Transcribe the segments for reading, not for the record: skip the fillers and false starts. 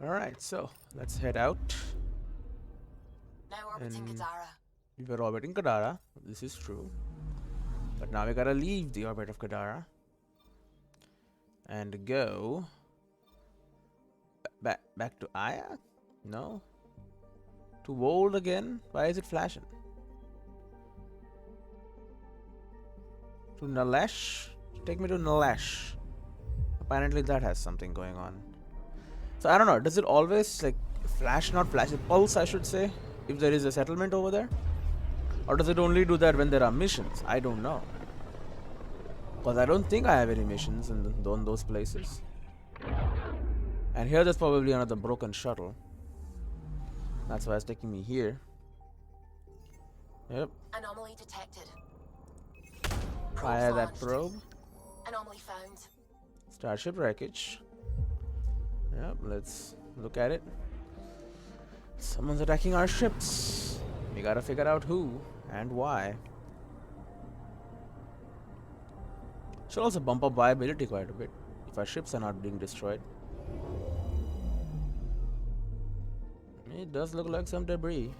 Alright, so let's head out. Now orbiting And Kadara. we were orbiting Kadara. This is true. But now we gotta leave the orbit of Kadara and go back to Aya? No. To Wold again? Why is it flashing? To Nalesh? Take me to Nalesh. Apparently that has something going on. So I don't know. Does it always like flash, not flash, pulse, I should say, if there is a settlement over there? Or does it only do that when there are missions? I don't know. Because I don't think I have any missions in those places. And here there's probably another broken shuttle. That's why it's taking me here. Yep. Anomaly detected. Fire Probes that launched. probe. Anomaly found. Starship wreckage. Yep, let's look at it. Someone's attacking our ships. We gotta figure out who and why. Should also bump up viability quite a bit if our ships are not being destroyed. It does look like some debris.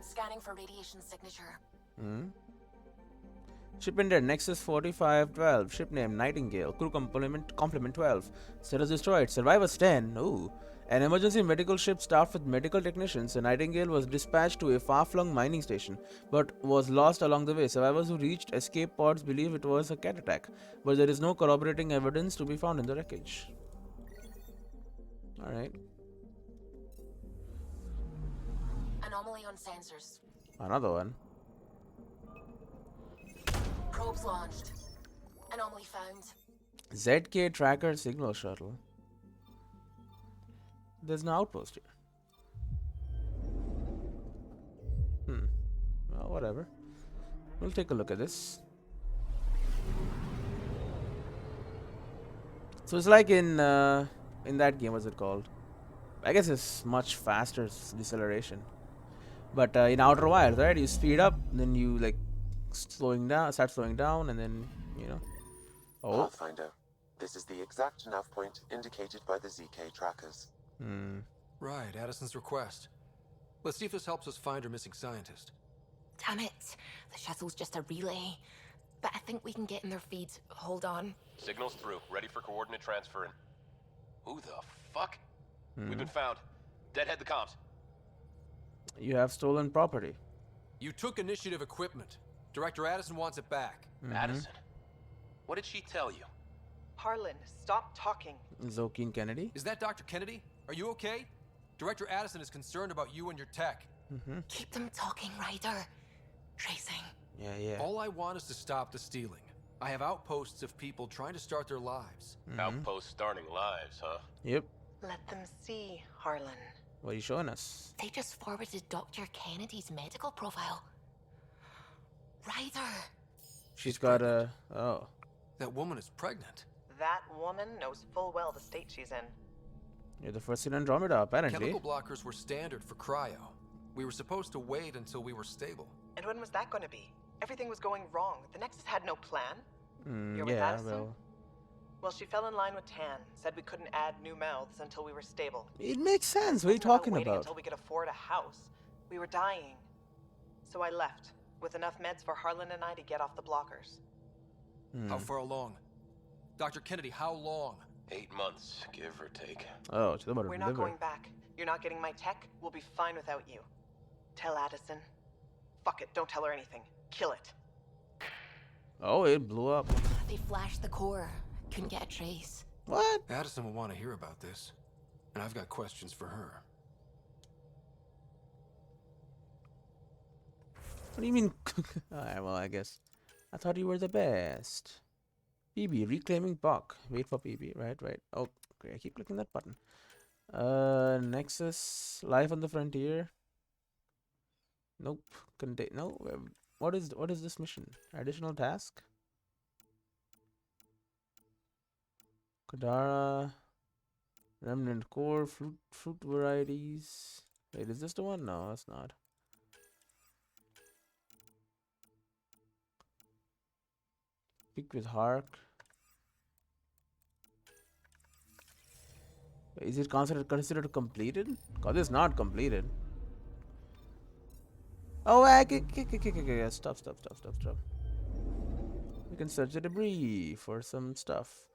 Scanning for radiation signature. Hmm. Ship ended Nexus 4512. Ship name Nightingale. Crew complement 12. Status destroyed. Survivors 10. Ooh. An emergency medical ship staffed with medical technicians, a Nightingale was dispatched to a far-flung mining station, but was lost along the way. Survivors who reached escape pods believe it was a cat attack, but there is no corroborating evidence to be found in the wreckage. Alright. Anomaly on sensors. Another one. Probes launched. Anomaly found. ZK Tracker Signal Shuttle. There's no outpost here. Well, whatever. We'll take a look at this. So it's like in that game, what's it called? I guess it's much faster deceleration. But in Outer Wilds, right? You speed up, then you like start slowing down, and then you know. Oh. Pathfinder, this is the exact nav point indicated by the ZK trackers. Right, Addison's request. Let's see if this helps us find her missing scientist. Damn it. The shuttle's just a relay. But I think we can get in their feed. Hold on. Signal's through. Ready for coordinate transferring. Who the fuck? We've been found. Deadhead the comms. You have stolen property. You took initiative equipment. Director Addison wants it back. Addison. What did she tell you? Harlan, stop talking. Zokeen Kennedy. Is that Dr. Kennedy? Are you okay? Director Addison is concerned about you and your tech. Keep them talking, Ryder. Tracing. Yeah. All I want is to stop the stealing. I have outposts of people trying to start their lives. Outpost starting lives, huh? Yep. Let them see, Harlan. What are you showing us? They just forwarded Dr. Kennedy's medical profile. Ryder. She's got a. Oh. That woman is pregnant. That woman knows full well the state she's in. You're the first in Andromeda, apparently. Chemical blockers were standard for cryo. We were supposed to wait until we were stable. And when was that going to be? Everything was going wrong. The Nexus had no plan. You're with Yeah, Addison? Well, she fell in line with Tan. Said we couldn't add new mouths until we were stable. it makes sense. What are you It wasn't talking waiting about? until we could afford a house. We were dying. So I left, with enough meds for Harlan and I to get off the blockers. How far along? Dr. Kennedy, how long? 8 months, give or take. Oh, she's about to We're deliver. not going back. You're not getting my tech. We'll be fine without you. Tell Addison. Fuck it, don't tell her anything. Kill it. Oh, it blew up. They flashed the core. Couldn't get a trace. What? Addison will want to hear about this. And I've got questions for her. What do you mean? Alright, well, I guess. I thought you were the best. PB, reclaiming Buck. Wait for PB. Right. Oh, okay. I keep clicking that button. Nexus, Life on the Frontier. Nope. No. What is this mission? Additional task. Kadara, Remnant Core, fruit varieties. Wait, is this the one? No, that's not. Speak with Hark. Is it considered completed? Cause it's not completed. Oh, stop. We can search the debris for some stuff.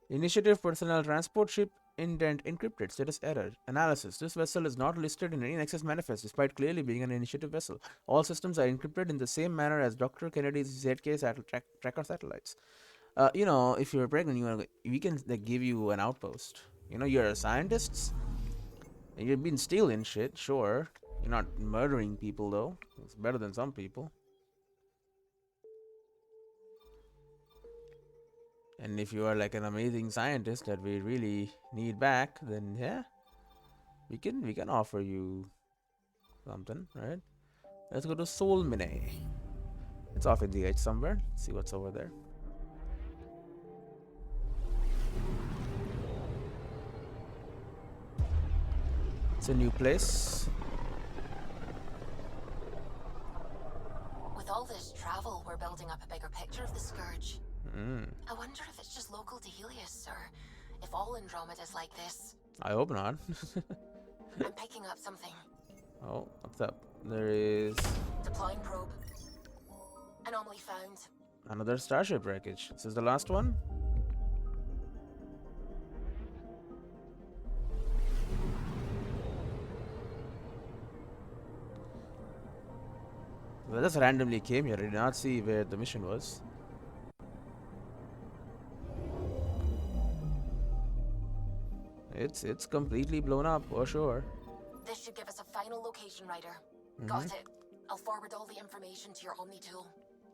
Initiative personnel transport ship indent encrypted status error analysis. This vessel is not listed in any Nexus manifest despite clearly being an initiative vessel. All systems are encrypted in the same manner as Dr. Kennedy's ZK tracker satellites. You know, if you're pregnant, we can like give you an outpost. You know, you're a scientist and you've been stealing shit, sure. You're not murdering people though. It's better than some people. And if you are like an amazing scientist that we really need back, then yeah, we can offer you something, right? Let's go to Soul Mine. It's off in the edge somewhere. Let's see what's over there. It's a new place. With all this travel, we're building up a bigger picture of the Scourge. I wonder if it's just local to Helios, or if all Andromeda's like this. I hope not. I'm picking up something. Oh, what's up? There is Deploying probe. Anomaly found. another starship wreckage. This is the last one? Well, just randomly came here. I did not see where the mission was. It's completely blown up, for sure. This should give us a final location, Ryder. Got it. I'll forward all the information to your Omni tool.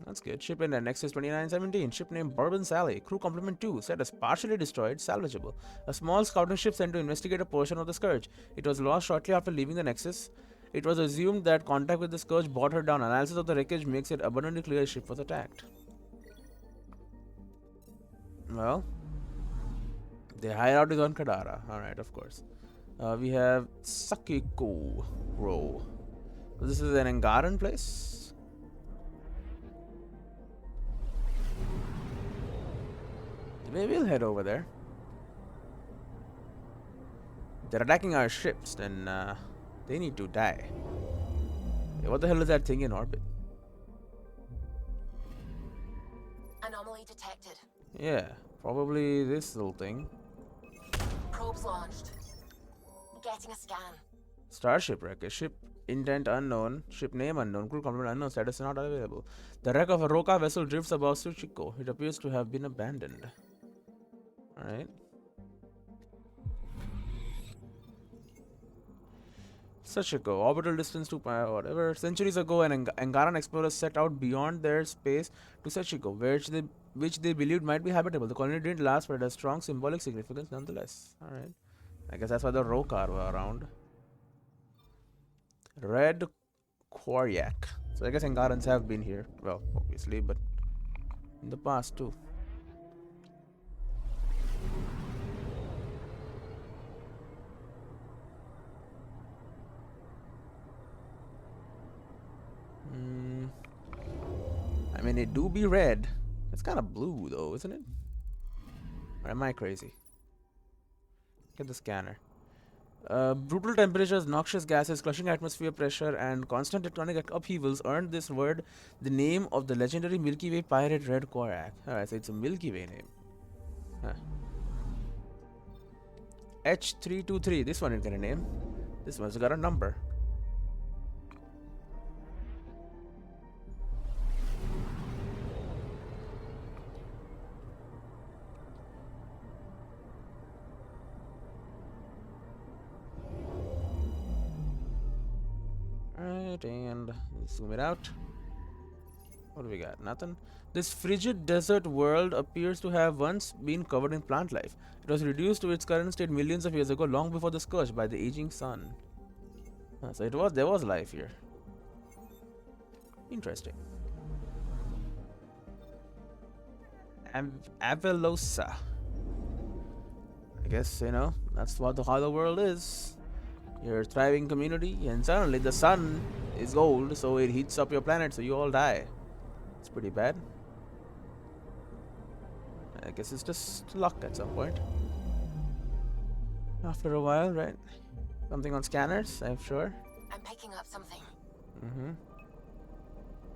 That's good. Ship in at Nexus 2917. Ship named Bourbon Sally. Crew complement 2. Status partially destroyed. Salvageable. A small scouting ship sent to investigate a portion of the Scourge. It was lost shortly after leaving the Nexus. It was assumed that contact with the Scourge brought her down. Analysis of the wreckage makes it abundantly clear the ship was attacked. Well, the hideout is on Kadara. Alright, of course. We have Sakiko Row. This is an Angaran place. Maybe we'll head over there. They're attacking our ships, then they need to die. Yeah, what the hell is that thing in orbit? Anomaly detected. Yeah, probably this little thing. Probes launched. Getting a scan. Starship wreck. A ship intent unknown. Ship name unknown. Crew complement unknown. Status not available. The wreck of a Roka vessel drifts above Tuchiko. It appears to have been abandoned. Alright. Sachiko, orbital distance to whatever. Centuries ago, an Angaran explorers set out beyond their space to Sachiko, which they believed might be habitable. The colony didn't last, but it has strong symbolic significance nonetheless. Alright. I guess that's why the Rokar were around. Red Quaryak. So I guess Angarans have been here. Well, obviously, but in the past too. I mean, it do be red. It's kind of blue, though, isn't it? Or am I crazy? Get the scanner. Brutal temperatures, noxious gases, crushing atmosphere pressure, and constant tectonic upheavals earned this word the name of the legendary Milky Way pirate Red Quarak. Alright, so it's a Milky Way name. Huh. H323. This one didn't get a name. This one's got a number. And zoom it out. What do we got? Nothing. This frigid desert world appears to have once been covered in plant life. It was reduced to its current state millions of years ago, long before the scourge, by the aging sun. So there was life here. Interesting. Avelosa. I guess, you know, that's how the world is. You're a thriving community, and suddenly the sun is gold, so it heats up your planet, so you all die. It's pretty bad. I guess it's just luck at some point. After a while, right? Something on scanners, I'm sure. I'm picking up something. Mm-hmm.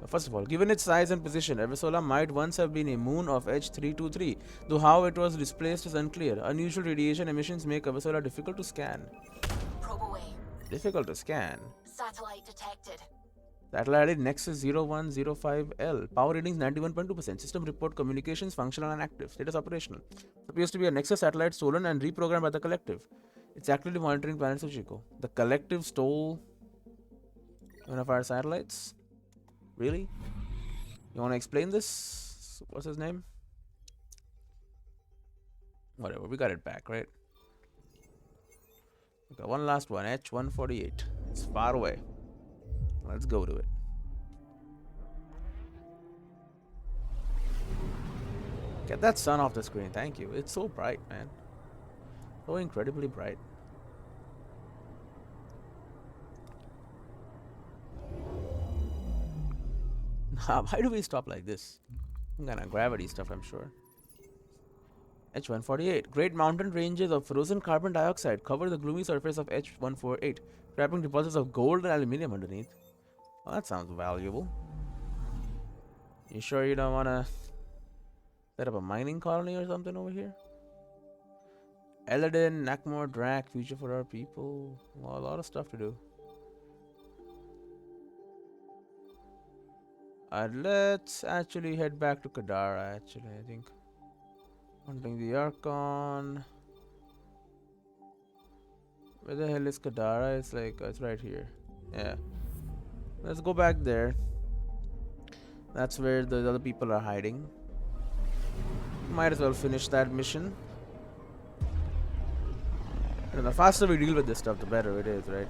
First of all, given its size and position, Eversola might once have been a moon of H323, though how it was displaced is unclear. Unusual radiation emissions make Eversola difficult to scan. Probe away. Difficult to scan? Satellite detected. Satellite ID Nexus 0105L. Power readings 91.2%. System report communications functional and active. Status operational. Appears to be a Nexus satellite stolen and reprogrammed by the Collective. It's actively monitoring planets of Chico. The Collective stole one of our satellites? Really? You want to explain this? What's his name? Whatever, we got it back, right? Okay, one last one. H148. It's far away. Let's go to it. Get that sun off the screen. Thank you. It's so bright, man. So incredibly bright. Why do we stop like this? Some kind of gravity stuff, I'm sure. H148. Great mountain ranges of frozen carbon dioxide cover the gloomy surface of H148, trapping deposits of gold and aluminium underneath. Well, that sounds valuable. You sure you don't want to set up a mining colony or something over here? Eladin, Nakmor, Drak, future for our people. Well, a lot of stuff to do. Let's actually head back to Kadara, actually, I think. Hunting the Archon. Where the hell is Kadara? It's like, it's right here. Yeah. Let's go back there. That's where the other people are hiding. Might as well finish that mission. And the faster we deal with this stuff, the better it is, right?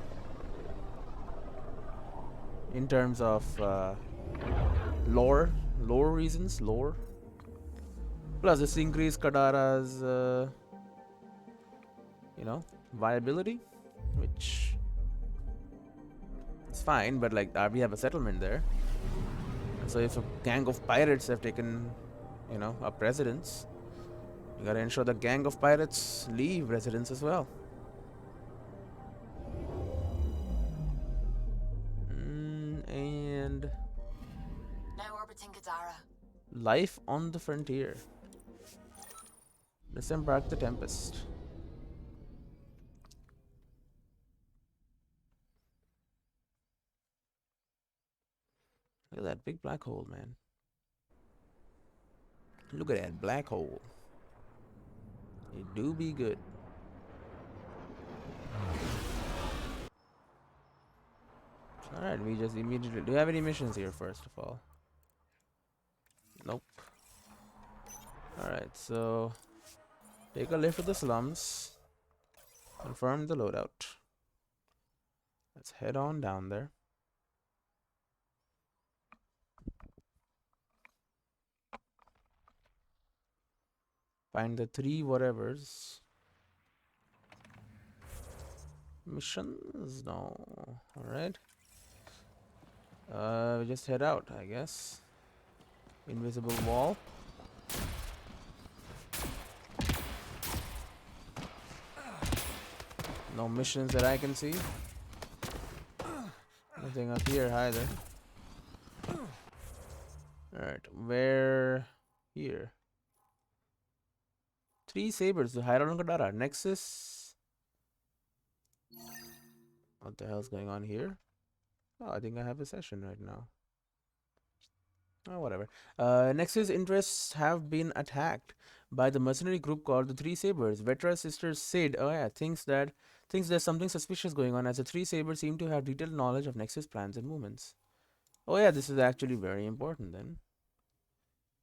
In terms of lore reasons, lore. Plus, this increase Kadara's, viability, which is fine. But like, we have a settlement there, so if a gang of pirates have taken, up residence, you gotta ensure the gang of pirates leave residence as well. And Now orbiting Kadara. life on the frontier. Disembark the Tempest. Look at that big black hole, man. Look at that black hole. It do be good. Alright, we just immediately... Do you have any missions here, first of all? Nope. Alright, so... Take a lift to the slums. Confirm the loadout. Let's head on down there. Find the 3 whatevers. Missions? No. Alright. We just head out, I guess. Invisible wall. No missions that I can see. Nothing up here either. Alright, where? Here. 3 sabers to hide on Kadara. Nexus. What the hell's going on here? Oh, I think I have a session right now. Oh, whatever. Nexus interests have been attacked by the mercenary group called the 3 Sabers. Vetra's sister Sid, thinks there's something suspicious going on, as the 3 Sabers seem to have detailed knowledge of Nexus plans and movements. Oh yeah, this is actually very important then.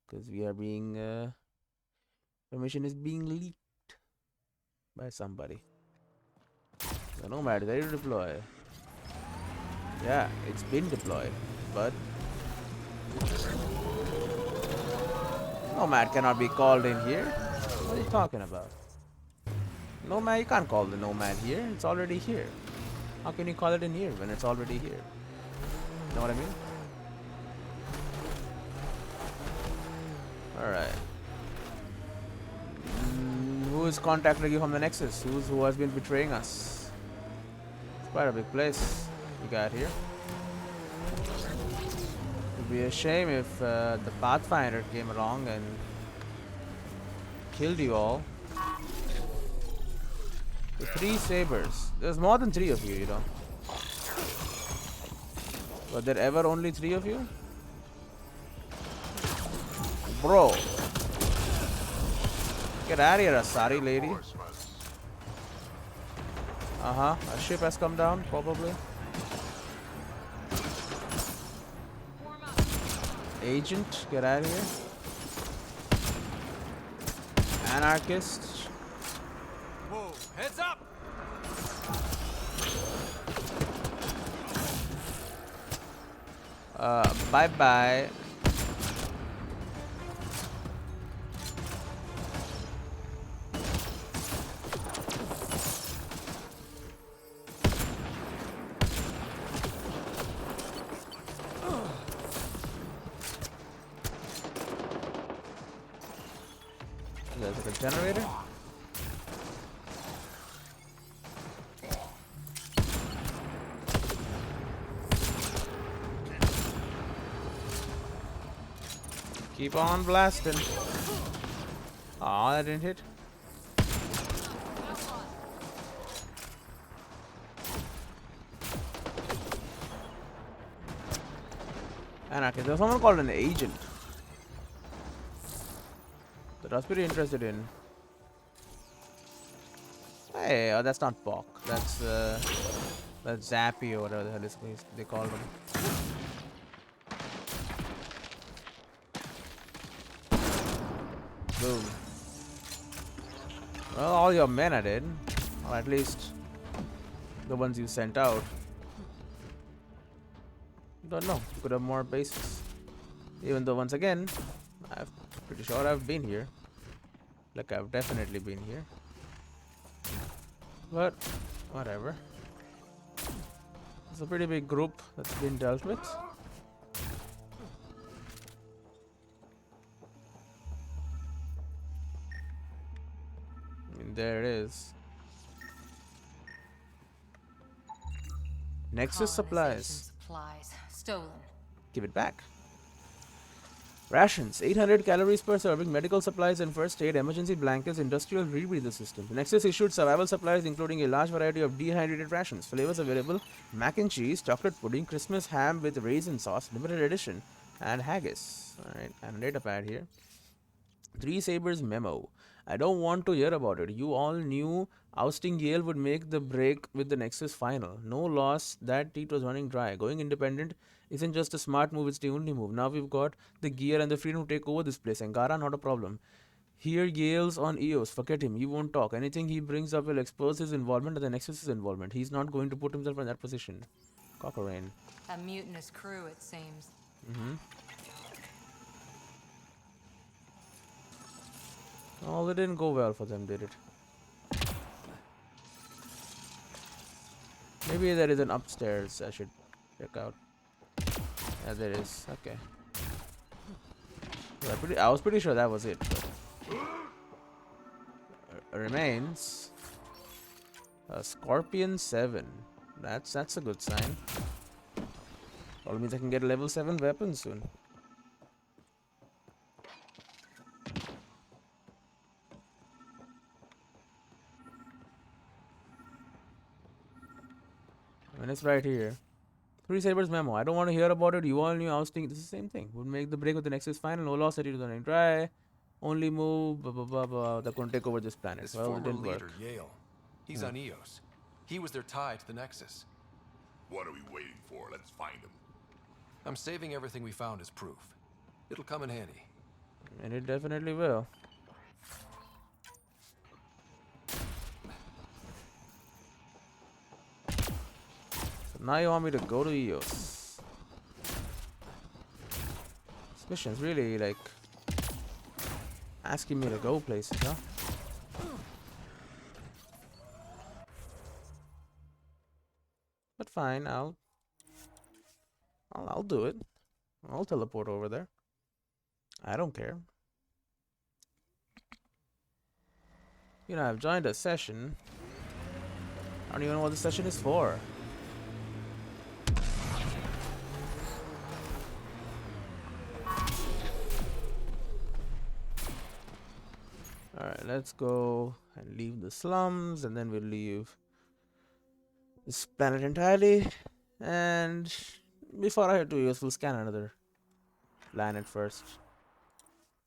Because we are being... information is being leaked by somebody. The Nomad is ready to deploy. Yeah, it's been deployed, but... Nomad cannot be called in here. What are you talking about? Nomad, you can't call the Nomad here. It's already here. How can you call it in here when it's already here? You know what I mean? Alright. Who is contacting you from the Nexus? Who has been betraying us? It's quite a big place we got here. It'd be a shame if the Pathfinder came along and killed you all. The 3 sabers. There's more than 3 of you, you know. Were there ever only 3 of you? Bro. Get out of here, Asari lady. A ship has come down, probably. Agent, get out of here. Anarchist. Whoa, heads up! Bye bye. There's like a generator. Keep on blasting. Aw, that didn't hit. Anarchist. There's someone called an agent that I was pretty interested in. Hey, oh, that's not Bok. That's Zappy or whatever the hell they call him. Boom. Well, all your men are dead. Or at least the ones you sent out. Don't know. You could have more bases. Even though, once again, I'm pretty sure I've been here. Like, I've definitely been here. But, whatever. It's a pretty big group that's been dealt with. There it is. Nexus supplies. Stolen. Give it back. Rations. 800 calories per serving. Medical supplies and first aid. Emergency blankets. Industrial rebreather system. The Nexus issued survival supplies including a large variety of dehydrated rations. Flavors available. Mac and cheese. Chocolate pudding. Christmas ham with raisin sauce. Limited edition. And haggis. Alright. And a data pad here. 3 Sabers memo. I don't want to hear about it. You all knew ousting Yale would make the break with the Nexus final. No loss. That teat was running dry. Going independent isn't just a smart move, it's the only move. Now we've got the gear and the freedom to take over this place. Angara, not a problem. Here Yale's on EOS. Forget him. He won't talk. Anything he brings up will expose his involvement and the Nexus's involvement. He's not going to put himself in that position. Cochrane. A mutinous crew, it seems. Oh, it didn't go well for them, did it? Maybe there is an upstairs I should check out. Yeah, there is. Okay. I was pretty sure that was it. Remains a Scorpion 7. That's a good sign. Probably means I can get a level 7 weapon soon. And it's right here. 3 Sabers memo. I don't want to hear about it. You all knew ousting. This is the same thing. Would make the break with the Nexus final. No loss. That it was running dry. Only move. Blah blah blah blah. They're going to take over this planet. His Well, it former didn't leader, work. Yale. He's on EOS. He was their tie to the Nexus. What are we waiting for? Let's find him. I'm saving everything we found as proof. It'll come in handy. And it definitely will. So now you want me to go to EOS. This mission's really like asking me to go places, huh? But fine, I'll do it. I'll teleport over there. I don't care. You know, I've joined a session. I don't even know what the session is for. Alright, let's go and leave the slums, and then we'll leave this planet entirely. And before I head to Eos, we'll scan another planet first.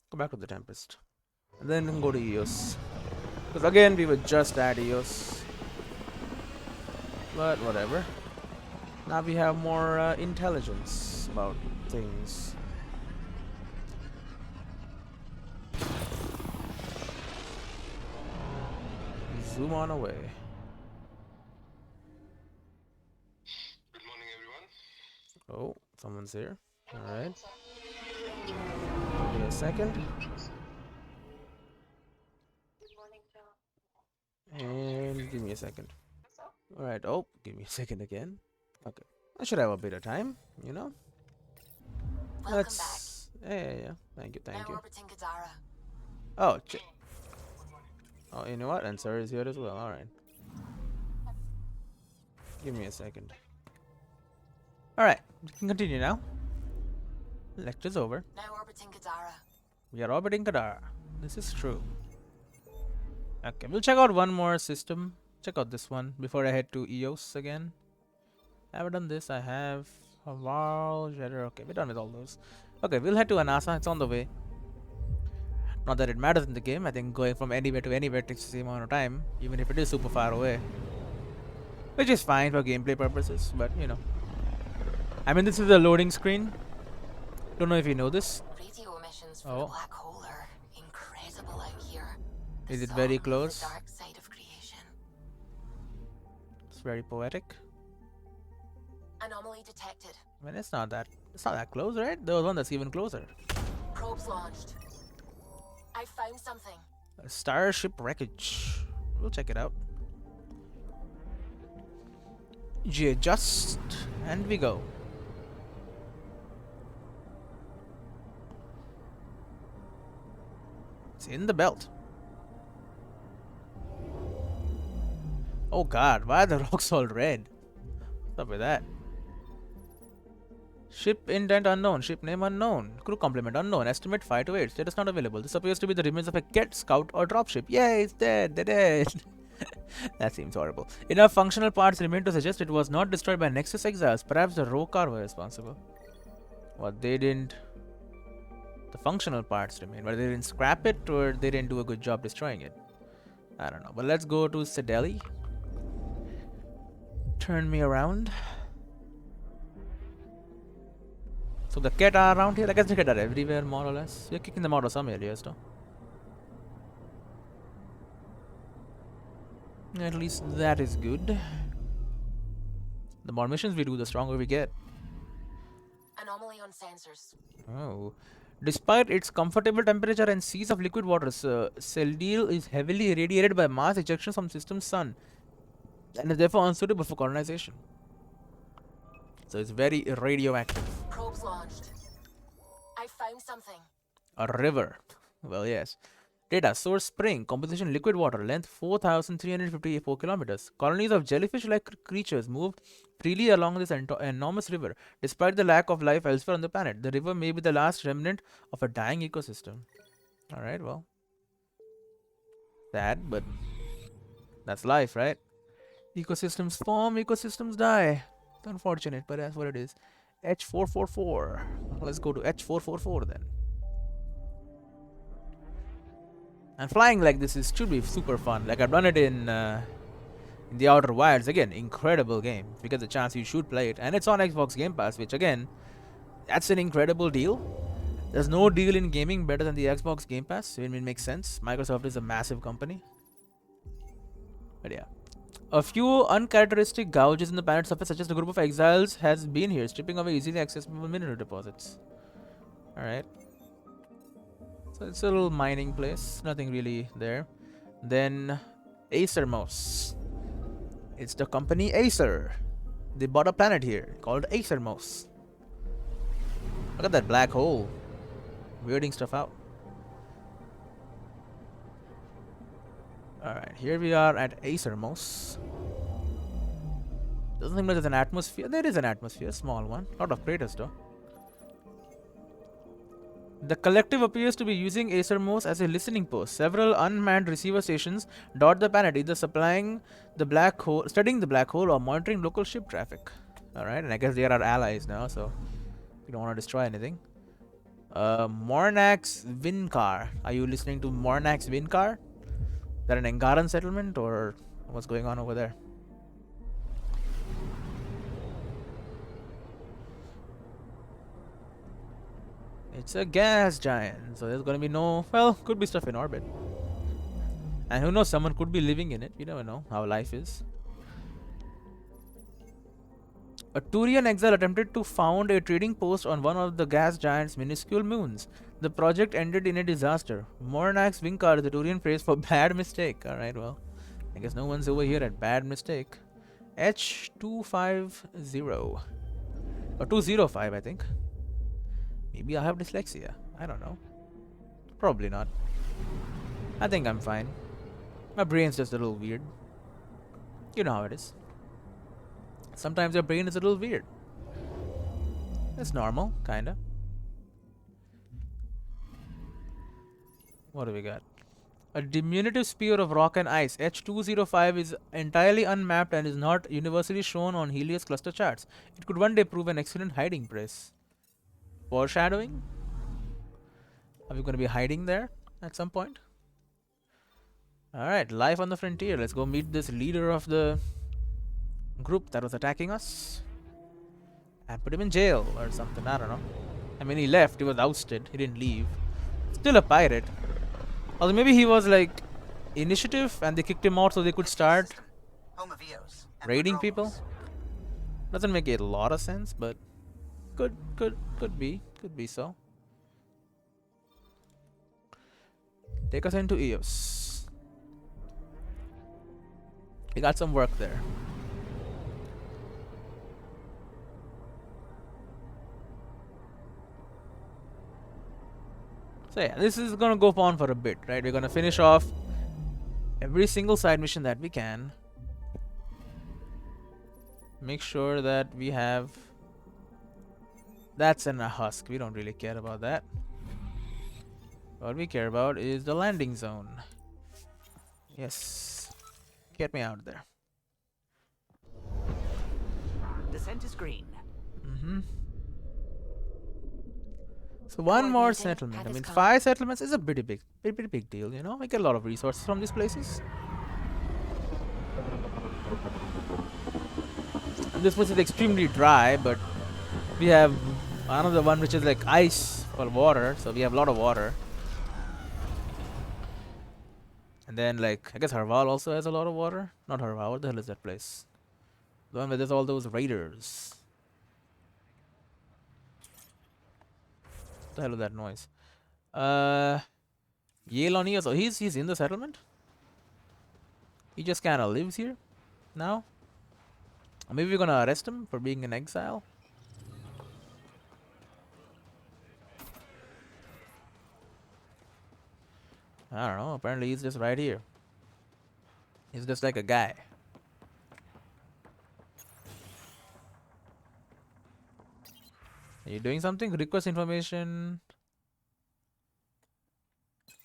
Go back to the Tempest. And then go to Eos. Because again, we were just at Eos. But whatever. Now we have more intelligence about things. Zoom on away. Good morning, everyone. Oh, someone's here. Alright. Give me a second. And give me a second. Alright, oh, give me a second again. Okay. I should have a bit of time, you know? Welcome Yeah. Thank you, back. thank Now you. orbiting Kadara. Oh, oh, you know what? And Sir is here as well. Alright. Give me a second. Alright, we can continue now. Lecture's over. Now orbiting Kadara. We are orbiting Kadara. This is true. Okay, we'll check out one more system. Check out this one before I head to Eos again. I haven't done this. I have Haval, Jeddah. Okay, we're done with all those. Okay, we'll head to Anasa. It's on the way. Not that it matters in the game. I think going from anywhere to anywhere takes the same amount of time, even if it is super far away. Which is fine for gameplay purposes, but you know. I mean, this is a loading screen. Don't know if you know this. Radio emissions from Oh. the black hole are incredible out here. The Is it very song of close? The dark side of creation. It's very poetic. Anomaly detected. I mean, it's not that close, right? There was one that's even closer. Probes launched. I found something. A starship wreckage. We'll check it out. G-adjust, and we go. It's in the belt. Oh god, why are the rocks all red? What's up with that? Ship indent unknown, ship name unknown, crew complement unknown, estimate 5 to 8, status not available. This appears to be the remains of a Ket, scout, or dropship. Yay, it's dead, they're dead. That seems horrible. Enough functional parts remain to suggest it was not destroyed by Nexus exiles. Perhaps the Rokar were responsible. What, they didn't... The functional parts remain, but they didn't scrap it, or they didn't do a good job destroying it. I don't know, but let's go to Sedeli. Turn me around. So the Ket are around here. I guess the Ket are everywhere, more or less. We're kicking them out of some areas, though. At least that is good. The more missions we do, the stronger we get. Anomaly on sensors. Oh. Despite its comfortable temperature and seas of liquid waters, Seldil is heavily irradiated by mass ejections from system's sun and is therefore unsuitable for colonization. So it's very radioactive. Probes launched. I found something. A river. Well, yes. Data source spring, composition liquid water, length 4,354 kilometers. Colonies of jellyfish-like creatures move freely along this enormous river. Despite the lack of life elsewhere on the planet, the river may be the last remnant of a dying ecosystem. Alright, well. Sad, but that's life, right? Ecosystems form, ecosystems die. It's unfortunate, but that's what it is. H444. Let's go to H444 then. And flying like this should be super fun. Like I've done it in the Outer Wilds. Again, incredible game. If you get the chance, you should play it. And it's on Xbox Game Pass, which again, that's an incredible deal. There's no deal in gaming better than the Xbox Game Pass. It makes sense. Microsoft is a massive company. But yeah. A few uncharacteristic gouges in the planet surface suggest a group of exiles has been here, stripping away easily accessible mineral deposits. Alright. So it's a little mining place. Nothing really there. Then Acermos. It's the company Acer. They bought a planet here called Acermos. Look at that black hole. Weirding stuff out. Alright, here we are at Acermos. Doesn't seem like there's an atmosphere. There is an atmosphere, small one. Lot of craters though. The collective appears to be using Acermos as a listening post. Several unmanned receiver stations dot the planet, either studying the black hole, or monitoring local ship traffic. Alright, and I guess they are our allies now, so we don't want to destroy anything. Mornax Vinkar. Are you listening to Mornax Vinkar? Is that an Angaran settlement, or what's going on over there? It's a gas giant, so there's gonna be no... Well, could be stuff in orbit. And who knows, someone could be living in it. You never know how life is. A Turian exile attempted to found a trading post on one of the gas giant's minuscule moons. The project ended in a disaster. Mornax Vinkar is the Turian phrase for bad mistake. Alright, well, I guess no one's over here at bad mistake. H250. Or 205, I think. Maybe I have dyslexia. I don't know. Probably not. I think I'm fine. My brain's just a little weird. You know how it is. Sometimes your brain is a little weird. It's normal, kinda. What do we got? A diminutive sphere of rock and ice. H205 is entirely unmapped and is not universally shown on Helios cluster charts. It could one day prove an excellent hiding place. Foreshadowing? Are we going to be hiding there at some point? Alright, life on the frontier. Let's go meet this leader of the group that was attacking us. And put him in jail or something. I don't know. I mean, he left. He was ousted. He didn't leave. Still a pirate. Although maybe he was like initiative and they kicked him out so they could start raiding people. Doesn't make a lot of sense, but could be so. Take us into Eos. We got some work there. So yeah, this is gonna go on for a bit, right? We're gonna finish off every single side mission that we can. Make sure that we have... That's in a husk. We don't really care about that. What we care about is the landing zone. Yes. Get me out of there. Descent is green. So one more settlement. I mean, 5 settlements is a pretty big deal, you know? We get a lot of resources from these places. And this place is extremely dry, but we have another one which is like ice for water, so we have a lot of water. And then, like, I guess Harval also has a lot of water. Not Harval, what the hell is that place? The one where there's all those raiders. What the hell is that noise? Yelon, so he's in the settlement? He just kinda lives here now? Or maybe we're gonna arrest him for being in exile? I don't know, apparently he's just right here. He's just like a guy. Are you doing something? Request information.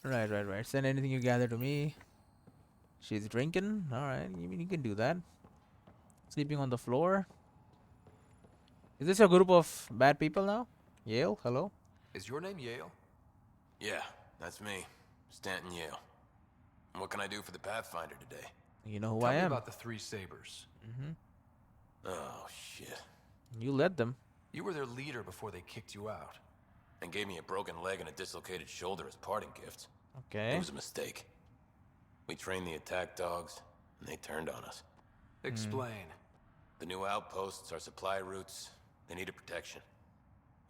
Right. Send anything you gather to me. She's drinking. Alright, you can do that. Sleeping on the floor. Is this your group of bad people now? Yale, hello? Is your name Yale? Yeah, that's me. Stanton Yale. What can I do for the Pathfinder today? You know who Tell I me am. about the 3 Sabers. Oh, shit. You led them. You were their leader before they kicked you out. And gave me a broken leg and a dislocated shoulder as parting gifts. Okay. It was a mistake. We trained the attack dogs, and they turned on us. Explain. The new outposts, our supply routes, they needed protection.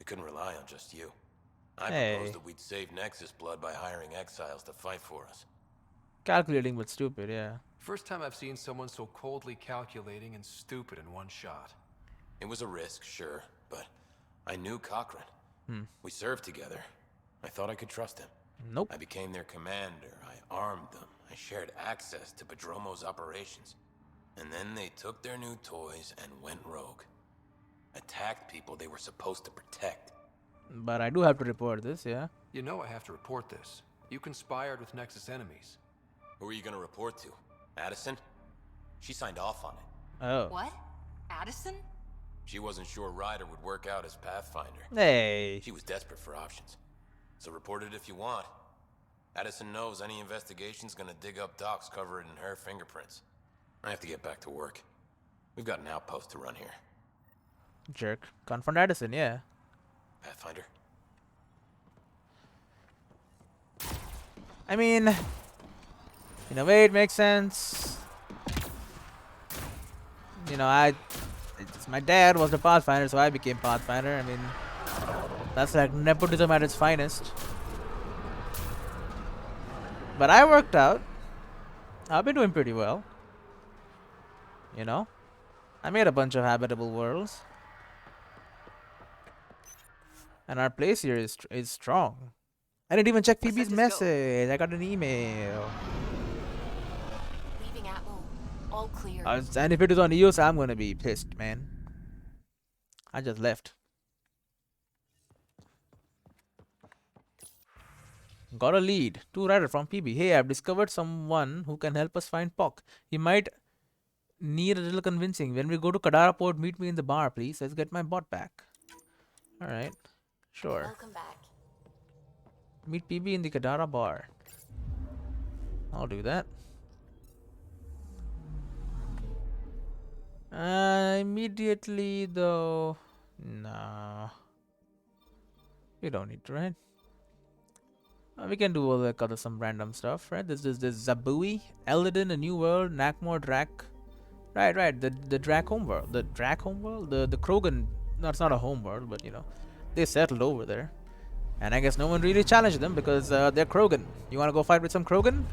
We couldn't rely on just you. I proposed that we'd save Nexus blood by hiring exiles to fight for us. Calculating but stupid, yeah. First time I've seen someone so coldly calculating and stupid in one shot. It was a risk, sure, but I knew Cochrane. We served together. I thought I could trust him. Nope. I became their commander. I armed them. I shared access to Padromo's operations. And then they took their new toys and went rogue. Attacked people they were supposed to protect. But I do have to report this, yeah? You know I have to report this. You conspired with Nexus enemies. Who are you gonna report to? Addison? She signed off on it. Oh. What? Addison? She wasn't sure Ryder would work out as Pathfinder. Hey. She was desperate for options. So report it if you want. Addison knows any investigation's gonna dig up Doc's covered in her fingerprints. I have to get back to work. We've got an outpost to run here. Jerk. Confront Addison, yeah. Pathfinder? I mean, in a way it makes sense. You know, my dad was the Pathfinder, so I became Pathfinder. I mean, that's like nepotism at its finest. But I worked out. I've been doing pretty well. You know? I made a bunch of habitable worlds. And our place here is strong. I didn't even check Phoebe's message. I got an email. Leaving Atmo. All clear. And if it is on EOS, I'm gonna be pissed, man. I just left. Got a lead. 2 Rider from PB. Hey, I've discovered someone who can help us find Pock. He might need a little convincing. When we go to Kadara Port, meet me in the bar, please. Let's get my bot back. Alright. Sure. Welcome back. Meet PB in the Kadara bar. I'll do that. Immediately though. Nah. We don't need to, right? We can do all the some random stuff, right? This Zabui, Eldon, a new world, Nakmor, Drak. Right. The Drak homeworld. The Drak homeworld? The Krogan. No, it's not a homeworld, but you know. They settled over there. And I guess no one really challenged them because they're Krogan. You wanna go fight with some Krogan?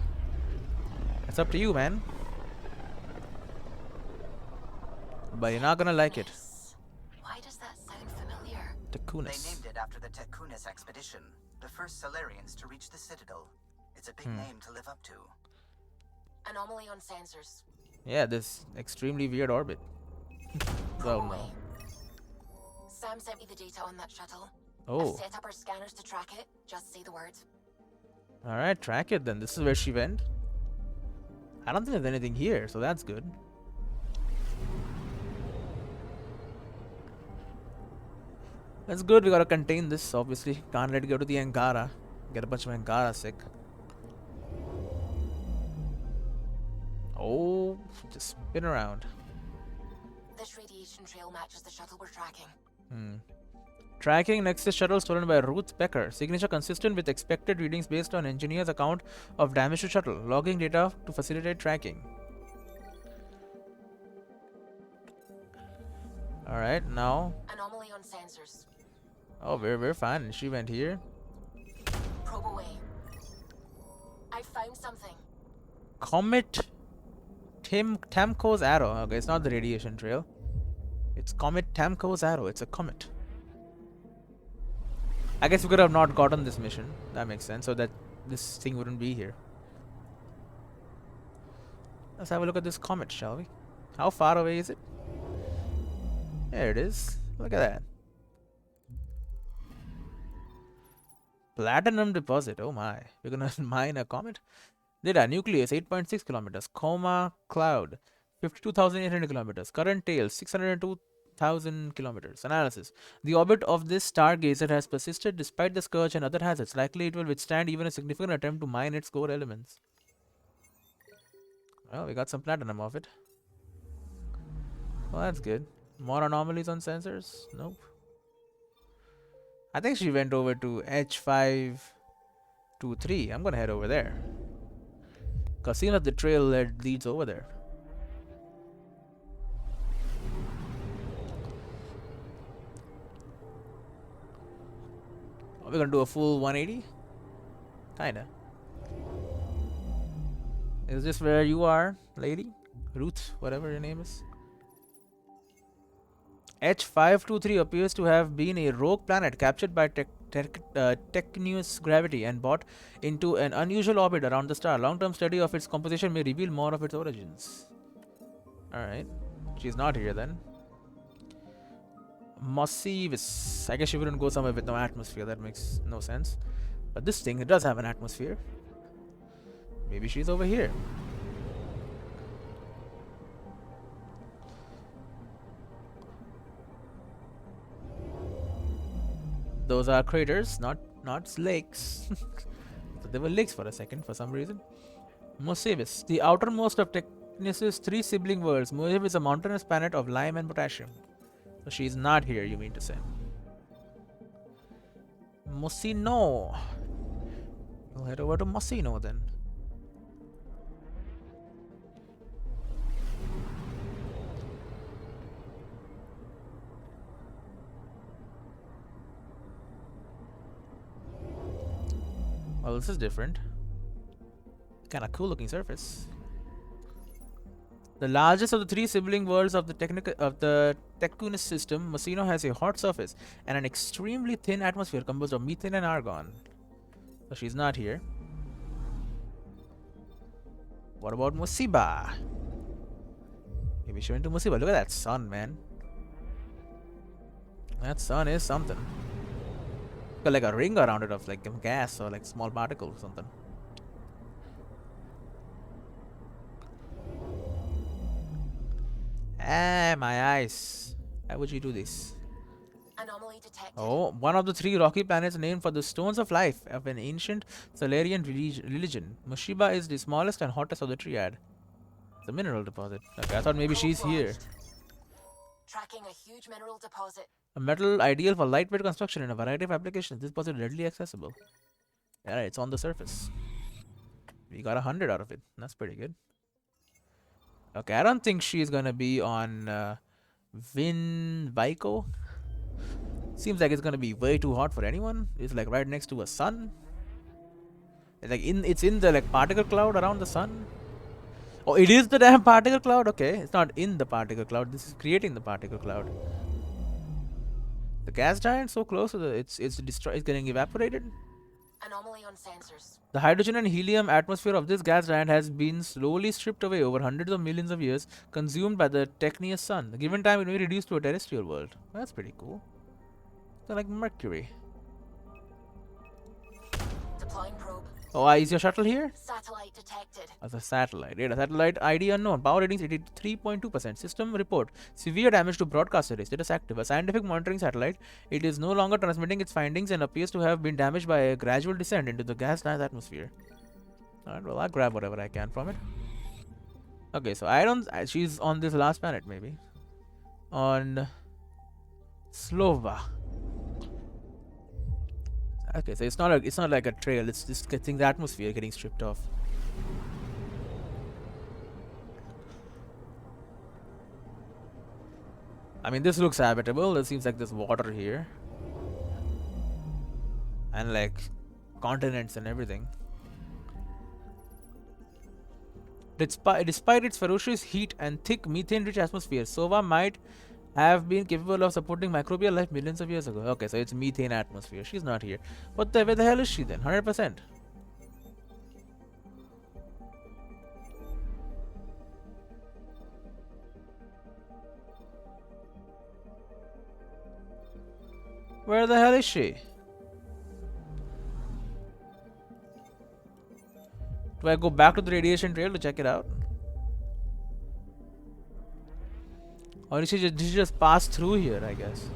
It's up to you, man. But you're not gonna like it. Why does that sound familiar? Tuchankas. They named it after the Tuchankas expedition, the first Solarians to reach the Citadel. It's a big name to live up to. Anomaly on sensors. Yeah, this extremely weird orbit. Well, no. Sam sent me the data on that shuttle. Oh. I've set up our scanners to track it. Just say the word. Alright, track it then. This is where she went. I don't think there's anything here, so that's good. That's good. We gotta contain this, obviously. Can't let it go to the Angara. Get a bunch of Angara sick. Oh, just spin around. This radiation trail matches the shuttle we're tracking. Tracking Nexus shuttle stolen by Ruth Becker. Signature consistent with expected readings based on engineer's account of damage to shuttle. Logging data to facilitate tracking. Alright, now. Anomaly on sensors. Oh, we're fine. She went here. Probe away. I found something. Comet Tamco's arrow. Okay, it's not the radiation trail. It's Comet Tamco's arrow. It's a comet. I guess we could have not gotten this mission. That makes sense. So that this thing wouldn't be here. Let's have a look at this comet, shall we? How far away is it? There it is. Look at that. Platinum deposit. Oh my. We're gonna mine a comet? Data nucleus 8.6 kilometers. Coma cloud 52,800 kilometers. Current tail 602,000 kilometers. Analysis. The orbit of this stargazer has persisted despite the scourge and other hazards. Likely it will withstand even a significant attempt to mine its core elements. Well, we got some platinum of it. Well, that's good. More anomalies on sensors? Nope. I think she went over to H523. I'm gonna head over there. Cause seems like the trail leads over there. Are we gonna do a full 180? Kinda. Is this where you are, lady? Ruth, whatever your name is. H523 appears to have been a rogue planet captured by tenuous gravity and brought into an unusual orbit around the star. Long-term study of its composition may reveal more of its origins. Alright. She's not here then. Massivis. I guess she wouldn't go somewhere with no atmosphere. That makes no sense. But this thing, it does have an atmosphere. Maybe she's over here. Those are craters, not lakes. So they were lakes for a second, for some reason. Mosevis, the outermost of Technis's 3 sibling worlds. Mosevis is a mountainous planet of lime and potassium. So she's not here, you mean to say. Mosino. We'll head over to Mosino then. Well, this is different. Kinda cool looking surface. The largest of the 3 sibling worlds of the Tecunus system, Mosino has a hot surface and an extremely thin atmosphere composed of methane and argon. So she's not here. What about Musiba? Maybe she went to Musiba. Look at that sun, man. That sun is something. Got like a ring around it of like gas or like small particles or something. Ah, my eyes. Why would you do this? Anomaly detected. Oh, one of the 3 rocky planets named for the stones of life of an ancient Solarian religion. Mushiba is the smallest and hottest of the triad. It's a mineral deposit. Okay, I thought maybe she's here. Tracking a huge mineral deposit. A metal ideal for lightweight construction in a variety of applications. This deposit is readily accessible. Alright, it's on the surface. We got 100 out of it. That's pretty good. Okay, I don't think she's gonna be on Vin Vico. Seems like it's gonna be way too hot for anyone. It's like right next to a sun. It's like it's in the like particle cloud around the sun. Oh, it is the damn particle cloud. Okay, it's not in the particle cloud. This is creating the particle cloud. The gas giant so close to the it's getting evaporated. Anomaly on sensors. The hydrogen and helium atmosphere of this gas giant has been slowly stripped away over hundreds of millions of years, consumed by the Technius sun. The given time it may be reduced to a terrestrial world. That's pretty cool. So like Mercury. Deploying probe. Oh, is your shuttle here? Satellite detected. As a satellite. Data satellite ID unknown. Power ratings 83.2%. System report. Severe damage to broadcast array. Status active. A scientific monitoring satellite. It is no longer transmitting its findings and appears to have been damaged by a gradual descent into the gas atmosphere. Alright, well, I'll grab whatever I can from it. Okay, so I don't. She's on this last planet, maybe. On Slova. Okay, so it's not like a trail. It's just getting the atmosphere getting stripped off. I mean, this looks habitable. It seems like there's water here, and like continents and everything. Despite its ferocious heat and thick methane-rich atmosphere, Sova might have been capable of supporting microbial life millions of years ago. Okay, so it's methane atmosphere. She's not here. Where the hell is she then? 100%. Where the hell is she? Do I go back to the radiation trail to check it out? Or did she just pass through here, I guess?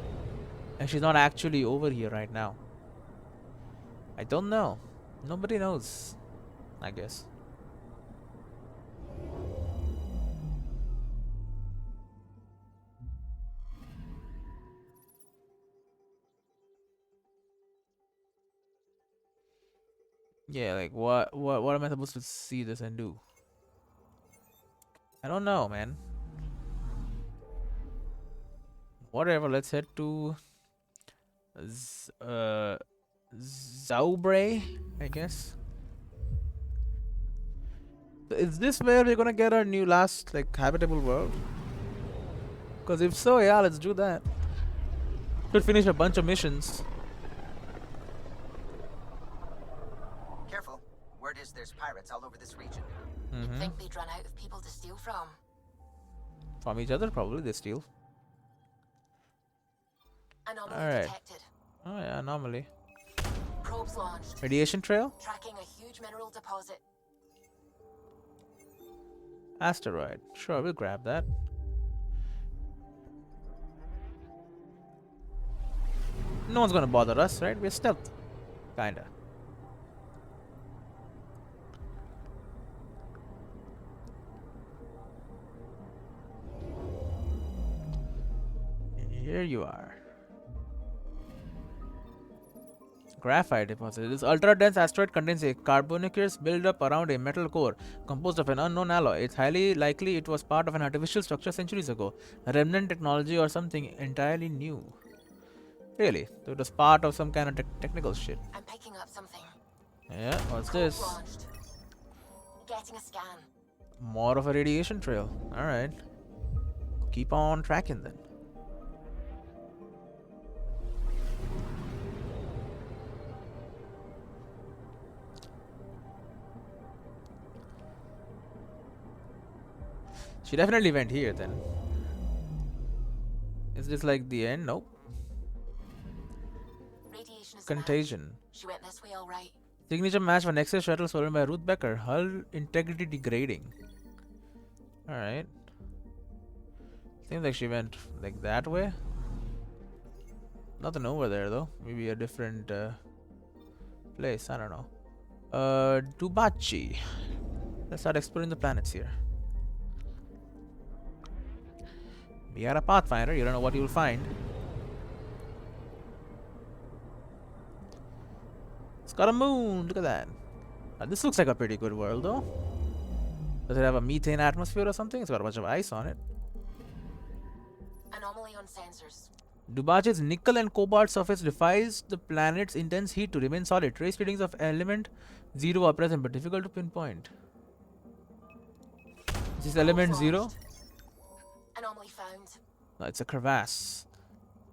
And she's not actually over here right now. I don't know. Nobody knows, I guess. Yeah, like what am I supposed to see this and do? I don't know, man. Whatever, let's head to Zaubre, I guess. Is this where we're gonna get our new last like habitable world? Because if so, yeah, let's do that. Should finish a bunch of missions. Word is there's pirates all over this region. You'd think they'd run out of people to steal from. From each other, probably they steal. Anomaly detected. Oh yeah, anomaly. Probes launched. Radiation trail? Tracking a huge mineral deposit. Asteroid. Sure, we'll grab that. No one's gonna bother us, right? We're stealth. Kinda. Here you are. Graphite deposit. This ultra-dense asteroid contains a carbonaceous buildup around a metal core composed of an unknown alloy. It's highly likely it was part of an artificial structure centuries ago, a remnant technology or something entirely new. Really? So it was part of some kind of technical shit. I'm picking up something. Yeah, what's Probe this? launched. Getting a scan. More of a radiation trail. Alright. Keep on tracking then. She definitely went here then. Is this like the end? Nope. Radiation is Contagion. matched. She went this way all right. Signature match for Nexus shuttle stolen by Ruth Becker. Hull integrity degrading. Alright. Seems like she went like that way. Nothing over there though. Maybe a different place. I don't know. Dubachi. Let's start exploring the planets here. We are a Pathfinder. You don't know what you'll find. It's got a moon. Look at that. This looks like a pretty good world though. Does it have a methane atmosphere or something? It's got a bunch of ice on it. Anomaly on sensors. Dubachi's nickel and cobalt surface defies the planet's intense heat to remain solid. Trace readings of element 0 are present but difficult to pinpoint. Is this element 0? Anomaly found. No, it's a crevasse.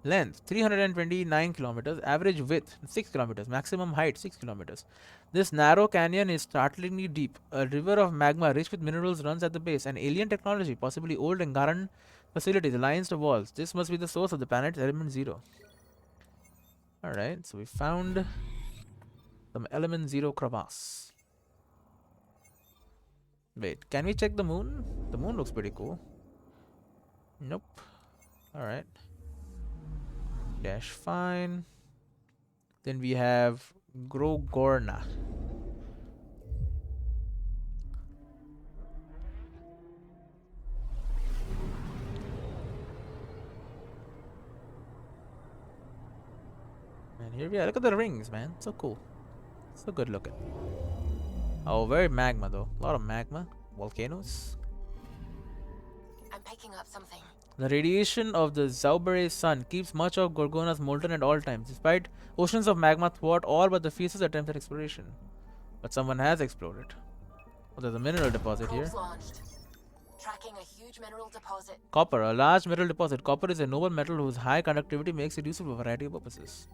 Length 329 kilometers. Average width 6 kilometers. Maximum height 6 kilometers. This narrow canyon is startlingly deep. A river of magma rich with minerals runs at the base. An alien technology, possibly old and current facilities, lines the walls. This must be the source of the planet's element 0. Alright, so we found some element 0 crevasse. Wait, can we check the moon? The moon looks pretty cool. Nope. Alright. Dash fine. Then we have Grogorna. And here we are. Look at the rings, man. So cool. So good looking. Oh, very magma though. A lot of magma. Volcanoes. I'm picking up something. The radiation of the Zaubere sun keeps much of Gorgona's molten at all times, despite oceans of magma thwart all but the fiercest attempts at exploration. But someone has explored it. Oh, there's a mineral deposit here. Probes launched. Tracking a huge mineral deposit. Copper, a large metal deposit. Copper is a noble metal whose high conductivity makes it useful for a variety of purposes.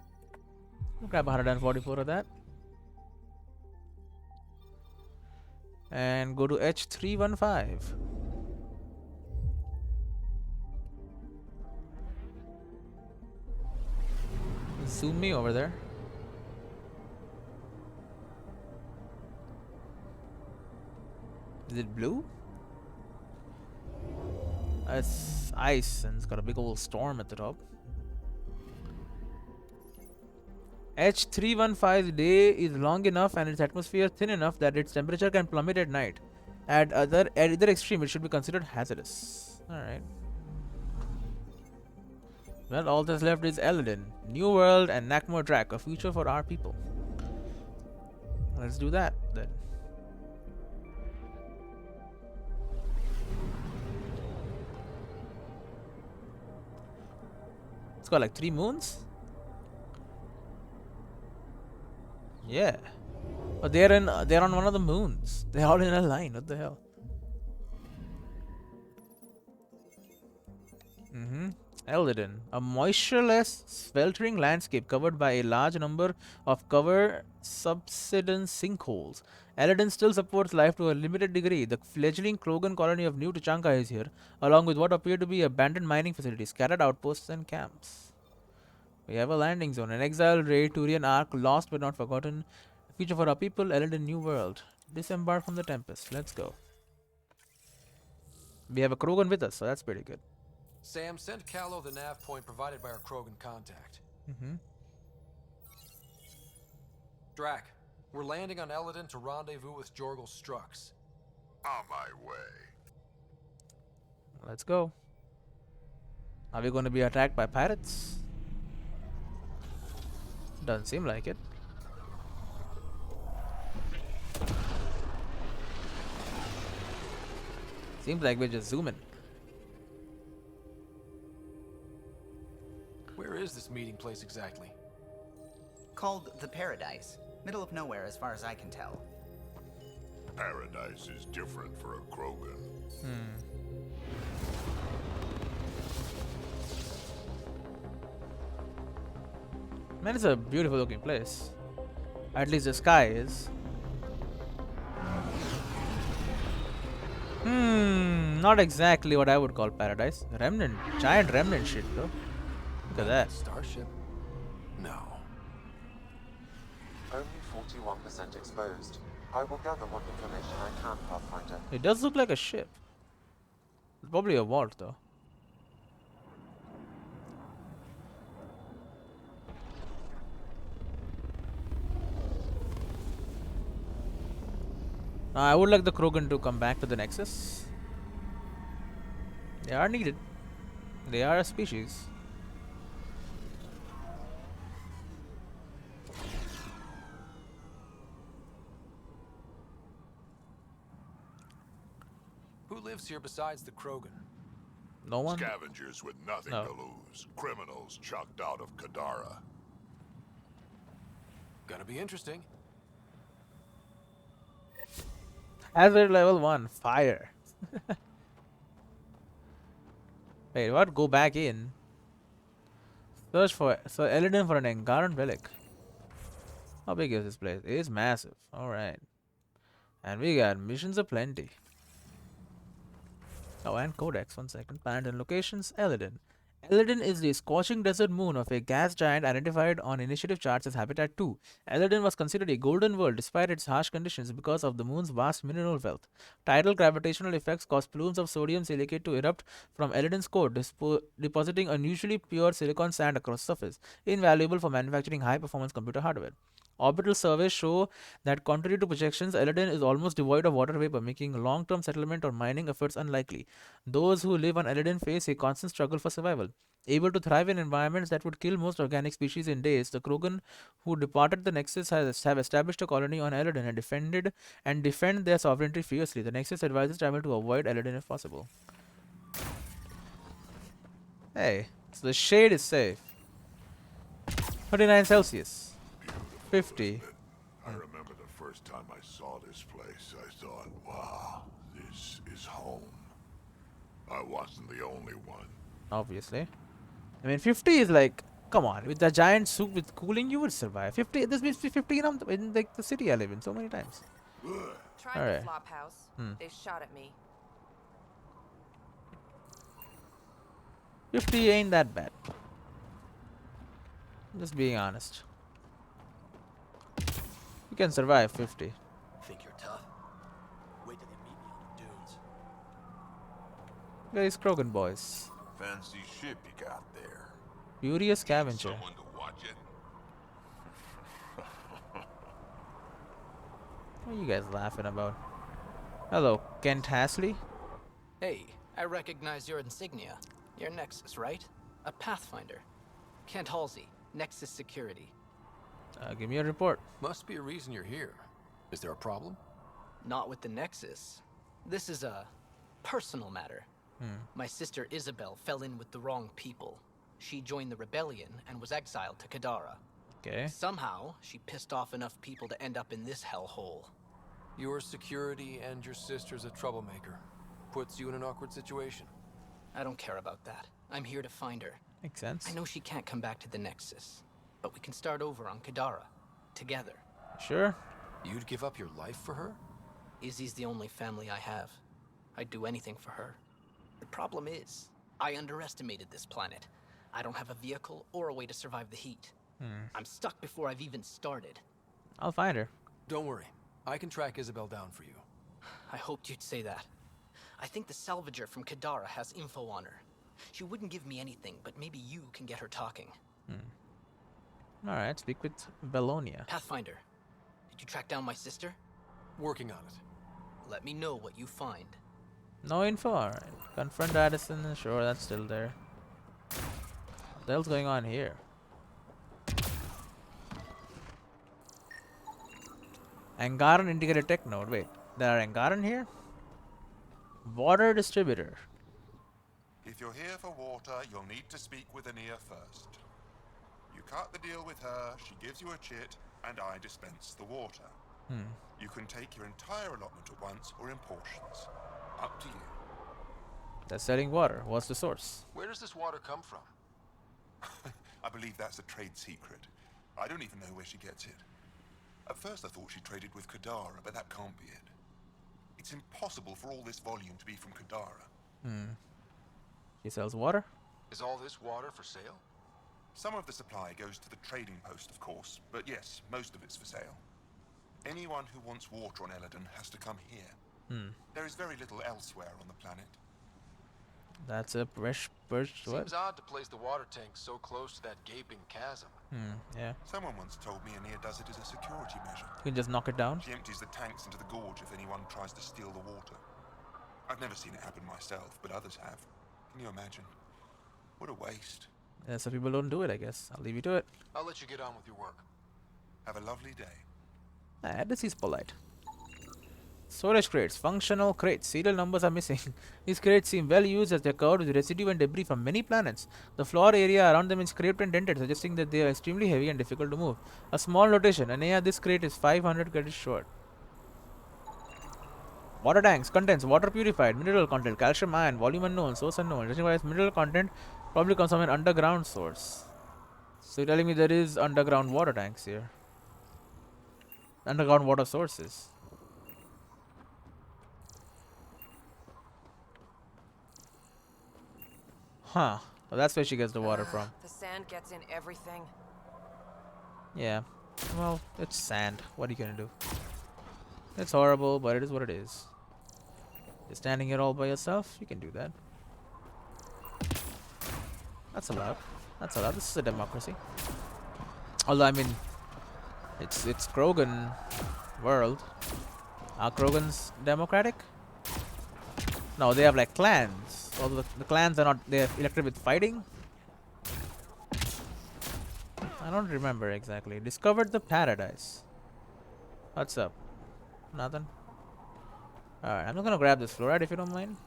We'll grab 144 of that. And go to H315. Zoom me over there. Is it blue? It's ice and it's got a big old storm at the top. H315's day is long enough and its atmosphere thin enough that its temperature can plummet at night. At either extreme, it should be considered hazardous. Alright. Well, all that's left is Eldin, New World, and Nakmor Drak, a future for our people. Let's do that then. It's got like 3 moons? Yeah. But they're on one of the moons. They're all in a line. What the hell? Eldon, a moistureless, sweltering landscape covered by a large number of cover subsidence sinkholes. Eldon still supports life to a limited degree. The fledgling Krogan colony of New Tuchanka is here, along with what appear to be abandoned mining facilities, scattered outposts, and camps. We have a landing zone, an exiled raid, Turian ark, lost but not forgotten. A future for our people, Eldon New World. Disembark from the Tempest. Let's go. We have a Krogan with us, so that's pretty good. Sam, send Callow the nav point provided by our Krogan contact. Drac, we're landing on Eladin to rendezvous with Jorgel Strux. On my way. Let's go. Are we going to be attacked by pirates? Doesn't seem like it. Seems like we're just zooming. Where is this meeting place exactly? Called the Paradise. Middle of nowhere as far as I can tell. Paradise is different for a Krogan. Man, it's a beautiful looking place. At least the sky is. Not exactly what I would call paradise. Remnant, giant remnant shit though. Look at that. Starship? No. Only 41% exposed. I will gather what information I can, Pathfinder. It does look like a ship. It's probably a vault though. I would like the Krogan to come back to the Nexus. They are needed. They are a species. Who lives here besides the Krogan? No one? Scavengers with nothing No. to lose. Criminals chucked out of Kadara. Gonna be interesting. Hazard level 1. Fire. Wait, what? Go back in. Search for Eladin for an Engaran relic. How big is this place? It is massive. Alright. And we got missions aplenty. Oh, and codex. 1 second. Planet and locations. Eladin. Eladin is the scorching desert moon of a gas giant identified on initiative charts as Habitat 2. Eladin was considered a golden world despite its harsh conditions because of the moon's vast mineral wealth. Tidal gravitational effects cause plumes of sodium silicate to erupt from Eladin's core, depositing unusually pure silicon sand across the surface, invaluable for manufacturing high-performance computer hardware. Orbital surveys show that, contrary to projections, Eladin is almost devoid of water vapor, making long-term settlement or mining efforts unlikely. Those who live on Eladin face a constant struggle for survival. Able to thrive in environments that would kill most organic species in days, the Krogan who departed the Nexus have established a colony on Eladin and defend their sovereignty fiercely. The Nexus advises travel to avoid Eladin if possible. Hey, so the shade is safe. 39 Celsius. 50. I remember the first time I saw this place, I thought, wow, this is home. I wasn't the only one. Obviously. I mean, 50 is like, come on, with the giant soup with cooling, you would survive. 50, this means 50 in like the city I live in so many times. Tried Alright. the flop house. They shot at me. 50 ain't that bad. Just being honest. You can survive 50. Think you're tough? Wait till they meet me on the dunes. Guys, Krogan boys. Fancy ship you got there. Furious scavenger. Someone to watch it. What are you guys laughing about? Hello, Kent Hasley. Hey, I recognize your insignia. Your Nexus, right? A Pathfinder. Kent Halsey, Nexus Security. Give me a report. Must be a reason you're here. Is there a problem? Not with the Nexus. This is a personal matter. My sister Isabel fell in with the wrong people. She joined the rebellion and was exiled to Kadara. Okay. Somehow, she pissed off enough people to end up in this hellhole. Your security and your sister's a troublemaker. Puts you in an awkward situation. I don't care about that. I'm here to find her. Makes sense. I know she can't come back to the Nexus, but we can start over on Kadara, together. Sure. You'd give up your life for her? Izzy's the only family I have. I'd do anything for her. The problem is, I underestimated this planet. I don't have a vehicle or a way to survive the heat. I'm stuck before I've even started. I'll find her. Don't worry. I can track Isabel down for you. I hoped you'd say that. I think the salvager from Kadara has info on her. She wouldn't give me anything, but maybe you can get her talking. Alright, speak with Belonia. Pathfinder, did you track down my sister? Working on it. Let me know what you find. No info, alright. Confront Addison, sure, that's still there. What the hell's going on here? Angaran integrated tech node. Wait, there are Angaran here? Water distributor. If you're here for water, you'll need to speak with Ania first. You cut the deal with her, she gives you a chit, and I dispense the water. You can take your entire allotment at once or in portions. Up to you. That's selling water. What's the source? Where does this water come from? I believe that's a trade secret. I don't even know where she gets it. At first I thought she traded with Kadara, but that can't be it. It's impossible for all this volume to be from Kadara. She sells water? Is all this water for sale? Some of the supply goes to the trading post, of course, but yes, most of it's for sale. Anyone who wants water on Eladon has to come here. There is very little elsewhere on the planet. That's a fresh perched what? Seems odd to place the water tank so close to that gaping chasm. Yeah. Someone once told me Ania does it as a security measure. You can just knock it down? She empties the tanks into the gorge if anyone tries to steal the water. I've never seen it happen myself, but others have. Can you imagine? What a waste. Yeah, some people don't do it, I guess. I'll leave you to it. I'll let you get on with your work. Have a lovely day. This is polite. Storage crates. Functional crates. Serial numbers are missing. These crates seem well used as they're covered with residue and debris from many planets. The floor area around them is scraped and dented, suggesting that they are extremely heavy and difficult to move. A small notation. This crate is 500 credits short. Water tanks. Contents. Water purified. Mineral content. Calcium ion. Volume unknown. Source unknown. Judging by its mineral content, probably comes from an underground source. So you're telling me there is underground water tanks here. Underground water sources. Huh. Well, that's where she gets the water from. The sand gets in everything. Yeah. Well, it's sand. What are you gonna do? It's horrible, but it is what it is. You're standing here all by yourself. You can do that. That's allowed. That's allowed. This is a democracy. Although, I mean, it's Krogan world. Are Krogans democratic? No, they have like clans. Although the clans are not, they're elected with fighting. I don't remember exactly. Discovered the paradise. What's up? Nothing. Alright, I'm not gonna grab this fluoride if you don't mind.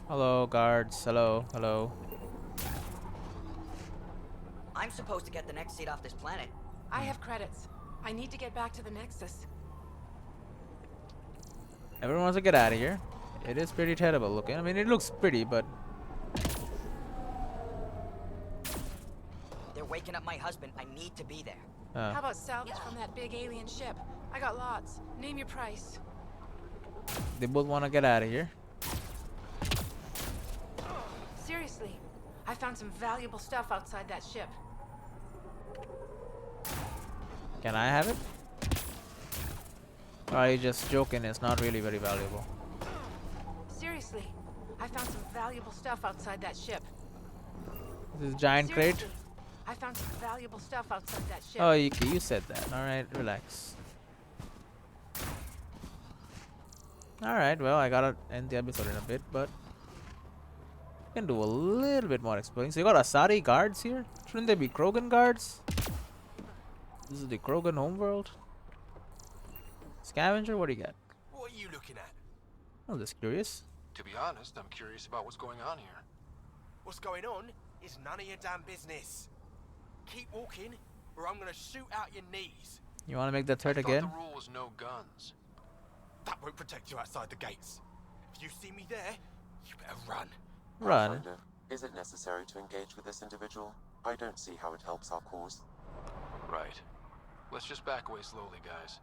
Hello, guards. Hello, hello. I'm supposed to get the next seat off this planet. I have credits. I need to get back to the Nexus. Everyone wants to get out of here. It is pretty terrible looking. I mean, it looks pretty, but... They're waking up my husband. I need to be there. How about salvage from that big alien ship? I got lots. Name your price. They both want to get out of here. Seriously, I found some valuable stuff outside that ship. Can I have it? Or are you just joking? It's not really very valuable. Seriously, I found some valuable stuff outside that ship. This giant crate? Seriously, I found some valuable stuff outside that ship. Oh, you said that. Alright, relax. Alright, well, I gotta end the episode in a bit, but... we can do a little bit more exploring. So you got Asari guards here? Shouldn't there be Krogan guards? This is the Krogan homeworld. Scavenger, what do you got? What are you looking at? I'm just curious. To be honest, I'm curious about what's going on here. What's going on is none of your damn business. Keep walking, or I'm gonna shoot out your knees. You want to make that threat I again? thought the rule was no guns. That won't protect you outside the gates. If you see me there, you better run. Run. Pathfinder, is it necessary to engage with this individual? I don't see how it helps our cause. Right. Let's just back away slowly, guys.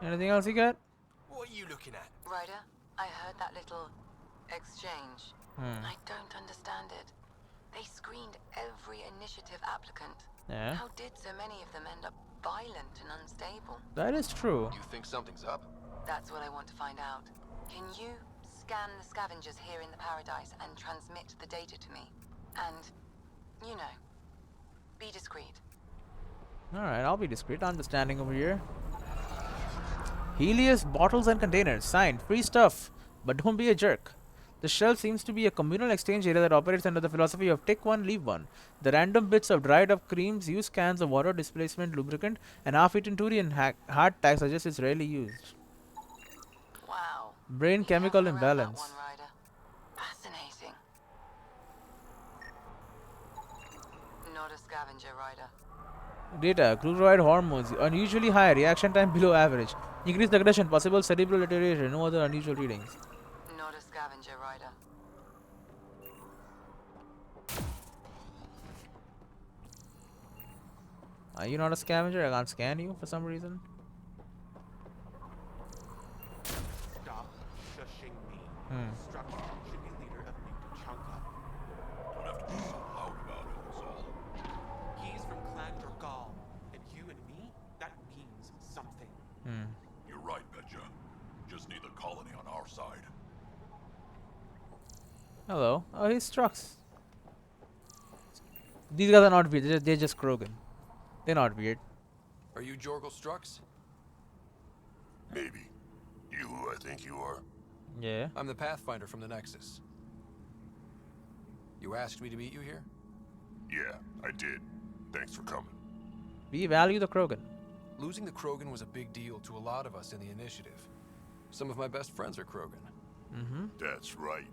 Anything else you got? What are you looking at? Ryder, I heard that little exchange. I don't understand it. They screened every initiative applicant. Yeah. How did so many of them end up violent and unstable? That is true. You think something's up? That's what I want to find out. Can you scan the scavengers here in the Paradise and transmit the data to me? And, you know, be discreet. Alright, I'll be discreet. I'm just standing over here. Helios bottles and containers. Signed. Free stuff. But don't be a jerk. The shelf seems to be a communal exchange area that operates under the philosophy of take one, leave one. The random bits of dried up creams, used cans of water, displacement, lubricant, and half-eaten Turian hardtack suggest it's rarely used. Wow. Brain chemical imbalance. That one, Ryder. Fascinating. Not a scavenger, Ryder. Data. Chloride hormones. Unusually high. Reaction time below average. Increased aggression. Possible cerebral deterioration. No other unusual readings. Not a scavenger, Ryder. Are you not a scavenger? I can't scan you for some reason. Stop shushing me. Structure should be leader of New Tuchanka. Don't have to be so loud about it, that's all. He's from Clan Dragal, and you and me, that means something. You're right, Betcha. Just need the colony on our side. Hello. Oh, he's Strux. These guys are not weird. They're just Krogan. They're not weird. Are you Jorgal Strux? Maybe. You who I think you are? Yeah. I'm the Pathfinder from the Nexus. You asked me to meet you here? Yeah, I did. Thanks for coming. We value the Krogan. Losing the Krogan was a big deal to a lot of us in the initiative. Some of my best friends are Krogan. That's right.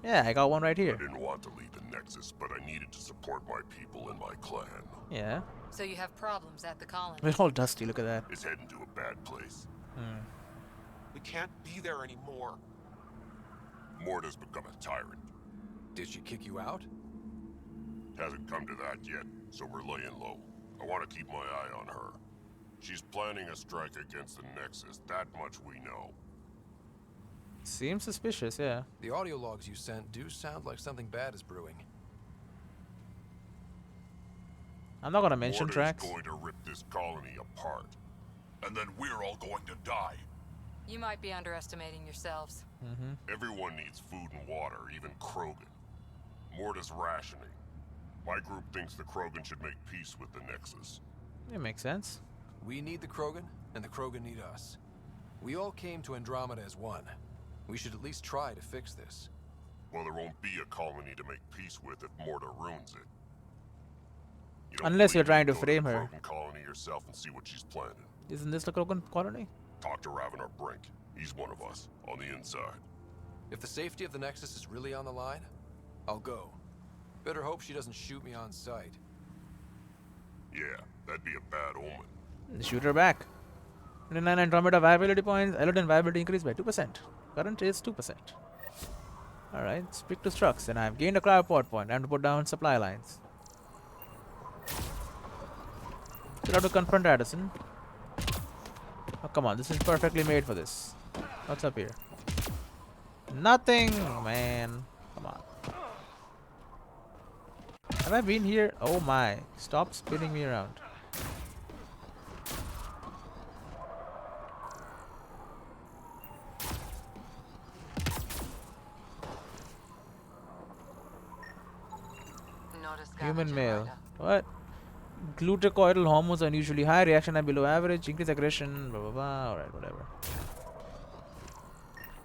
Yeah, I got one right I here. didn't want to leave the Nexus, but I needed to support my people and my clan. Yeah. So you have problems at the colony. We're all dusty. Look at that. It's heading to a bad place. We can't be there anymore. Morta's become a tyrant. Did she kick you out? Hasn't come to that yet, so we're laying low. I want to keep my eye on her. She's planning a strike against the Nexus, that much we know. Seems suspicious, yeah. The audio logs you sent do sound like something bad is brewing. I'm not gonna mention Morta's tracks. going to rip this colony apart. And then we're all going to die. You might be underestimating yourselves. Everyone needs food and water, even Krogan. Morta's rationing. My group thinks the Krogan should make peace with the Nexus. It makes sense. We need the Krogan, and the Krogan need us. We all came to Andromeda as one. We should at least try to fix this. Well, there won't be a colony to make peace with if Morta ruins it. You don't Unless you're believe trying me? to Go frame the her. Krogan colony yourself and see what she's planning. Isn't this the Krogan colony? Talk to Ravenar Brink. He's one of us, on the inside. If the safety of the Nexus is really on the line, I'll go. Better hope she doesn't shoot me on sight. Yeah, that'd be a bad omen. Shoot her back. 29 Andromeda viability points. Elodan viability increased by 2%. Current is 2%. Alright, speak to Strux, and I've gained a cryopod point. I have to put down supply lines. Still have to confront Addison. Oh, come on, this is perfectly made for this. What's up here? Nothing, man. Come on. Have I been here? Oh my. Stop spinning me around. Not a scavenger, Human male. Ryder. What? Glucocortical hormones are unusually high. Reaction time below average. Increased aggression. Blah blah blah. Alright, whatever.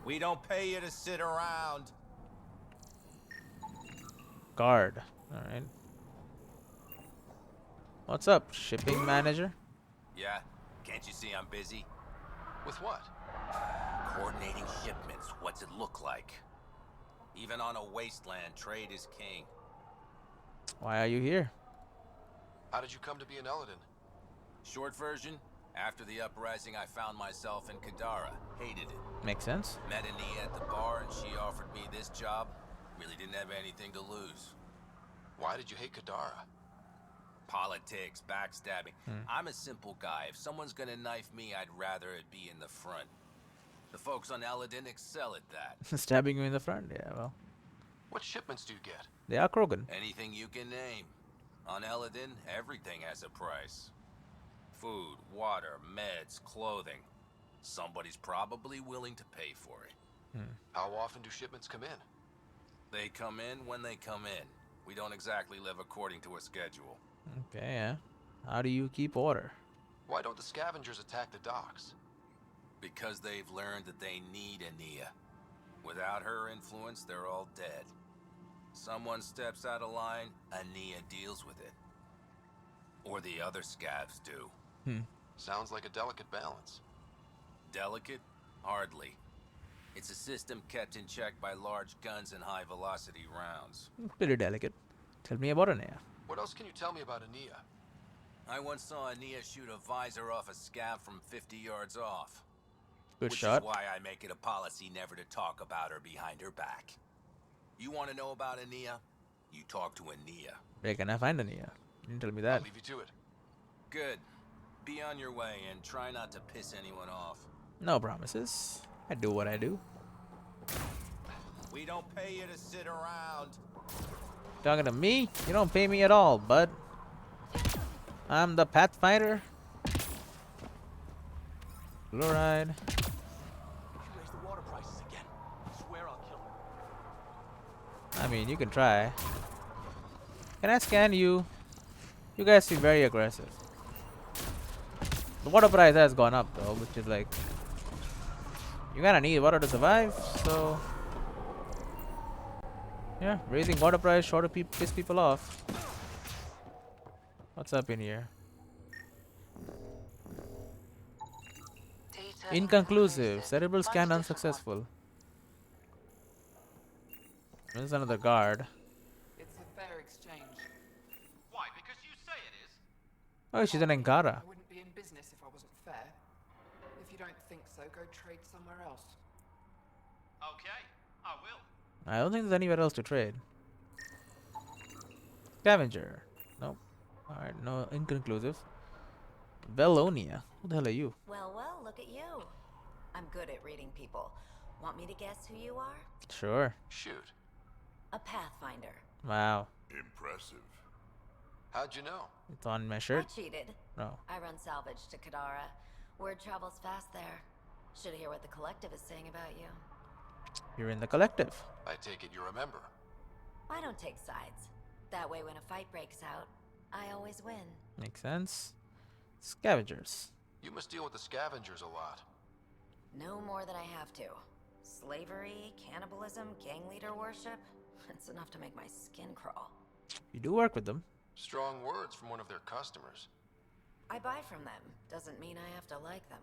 We don't pay you to sit around. Guard. Alright. What's up, shipping manager? Yeah, can't you see I'm busy? With what? Coordinating shipments. What's it look like? Even on a wasteland, trade is king. Why are you here? How did you come to be an Elodan? Short version, after the uprising, I found myself in Kadara. Hated it. Makes sense. Met Ania at the bar and she offered me this job. Really didn't have anything to lose. Why did you hate Kadara? Politics, backstabbing. I'm a simple guy. If someone's gonna knife me, I'd rather it be in the front. The folks on Eladin excel at that. Stabbing you in the front, yeah, well. What shipments do you get? They are Krogan. Anything you can name. On Eladin, everything has a price. Food, water, meds, clothing. Somebody's probably willing to pay for it. How often do shipments come in? They come in when they come in. We don't exactly live according to a schedule. Okay, yeah. How do you keep order? Why don't the scavengers attack the docks? Because they've learned that they need Ania. Without her influence, they're all dead. Someone steps out of line, Ania deals with it. Or the other scavs do. Sounds like a delicate balance. Delicate? Hardly. It's a system kept in check by large guns and high-velocity rounds. Pretty delicate. Tell me about Ania. What else can you tell me about Ania? I once saw Ania shoot a visor off a scav from 50 yards off. Good Which shot. is why I make it a policy never to talk about her behind her back. You want to know about Ania? You talk to Ania. Where can I find Ania? You didn't tell me that. I'll leave you to it. Good. Be on your way and try not to piss anyone off. No promises. I do what I do. We don't pay you to sit around. Talking to me? You don't pay me at all, bud. I'm the Pathfinder. Fluoride. Raise the water prices again. I swear I'll kill them. I mean, you can try. Can I scan you? You guys seem very aggressive. The water price has gone up though, which is like, you gotta need water to survive, so yeah, raising water price sure to piss people off. What's up in here? Inconclusive. Cerebral scan unsuccessful. There's another guard. It's a fair exchange. Why? Because you say it is. Oh, she's an Angara. I wouldn't be in business if I wasn't fair. If you don't think so, go trade somewhere else. Okay, I will. I don't think there's anywhere else to trade. Scavenger. Nope. Alright, no, inconclusive. Velonia. Who the hell are you? Well, well, look at you. I'm good at reading people. Want me to guess who you are? Sure. Shoot. A Pathfinder. Wow. Impressive. How'd you know? It's on my shirt. I cheated. No. I run salvage to Kadara. Word travels fast there. Should hear what the collective is saying about you. You're in the collective. I take it you're a member. I don't take sides. That way when a fight breaks out, I always win. Makes sense. Scavengers. You must deal with the scavengers a lot. No more than I have to. Slavery, cannibalism, gang leader worship. It's enough to make my skin crawl. You do work with them. Strong words from one of their customers. I buy from them. Doesn't mean I have to like them.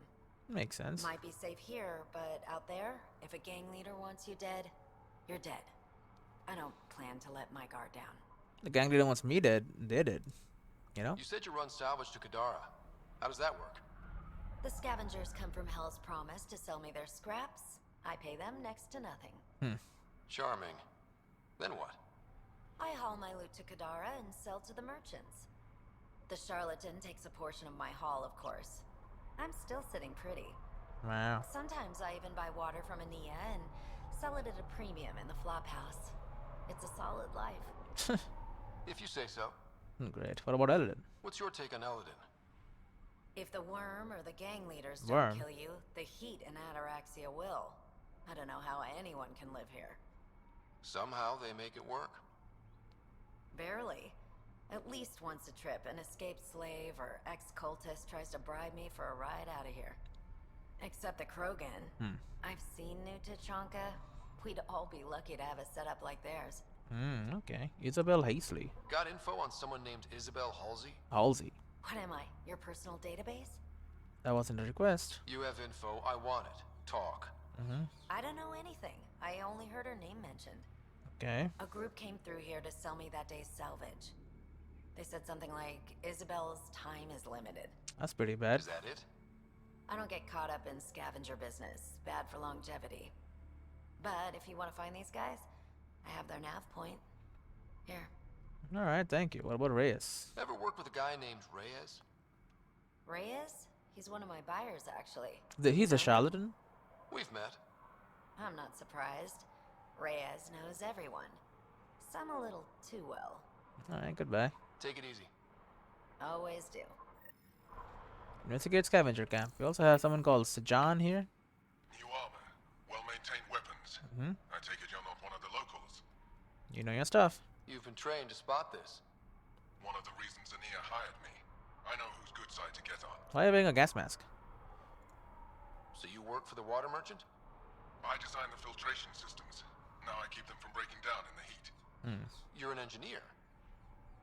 Makes sense. Might be safe here, but out there, if a gang leader wants you dead, you're dead. I don't plan to let my guard down. The gang leader wants me dead. They did. You know? You said you run salvage to Kadara. How does that work? The scavengers come from Hell's Promise to sell me their scraps. I pay them next to nothing. Charming. Then what? I haul my loot to Kadara and sell to the merchants. The charlatan takes a portion of my haul, of course. I'm still sitting pretty. Wow. Sometimes I even buy water from Ania and sell it at a premium in the flop house. It's a solid life. If you say so. Great. What about Eladin? What's your take on Eladin? If the worm or the gang leaders Worm. don't kill you, the heat in Ataraxia will. I don't know how anyone can live here. Somehow they make it work. Barely. At least once a trip, an escaped slave or ex-cultist tries to bribe me for a ride out of here. Except the Krogan. I've seen New Tuchanka. We'd all be lucky to have a setup like theirs. Okay. Isabel Hazley. Got info on someone named Isabel Halsey? Halsey. What am I, your personal database? That wasn't a request. You have info. I want it. Talk. I don't know anything. I only heard her name mentioned. Okay. A group came through here to sell me that day's salvage. They said something like, Isabel's time is limited. That's pretty bad. Is that it? I don't get caught up in scavenger business. Bad for longevity. But if you want to find these guys, I have their nav point. Here. Alright, thank you. What about Reyes? Ever worked with a guy named Reyes? Reyes? He's one of my buyers, actually. He's a charlatan? We've met. I'm not surprised. Reyes knows everyone. Some a little too well. Alright, goodbye. Take it easy. Always do. Investigate scavenger camp. We also have someone called Sajan here. New armor, well-maintained weapons. I take it you're not one of the locals. You know your stuff. You've been trained to spot this. One of the reasons Ania hired me. I know whose good side to get on. Why are you wearing a gas mask? So you work for the water merchant? I design the filtration systems. Now I keep them from breaking down in the heat. You're an engineer.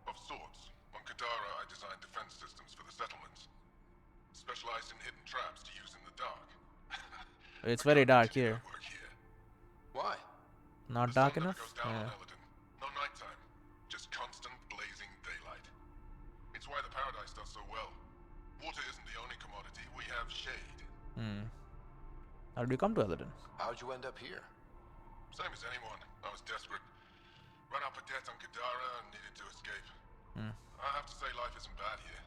Of sorts. On Kadara, I design defense systems for the settlements. Specialized in hidden traps to use in the dark. It's very dark here. Why? Not dark enough? Yeah. No nighttime. Just constant blazing daylight. It's why the paradise does so well. Water isn't the only commodity. We have shade. How did you come to Eldon? How'd you end up here? Same as anyone. I was desperate. Run up a debt on Kadara and needed to escape. I have to say life isn't bad here.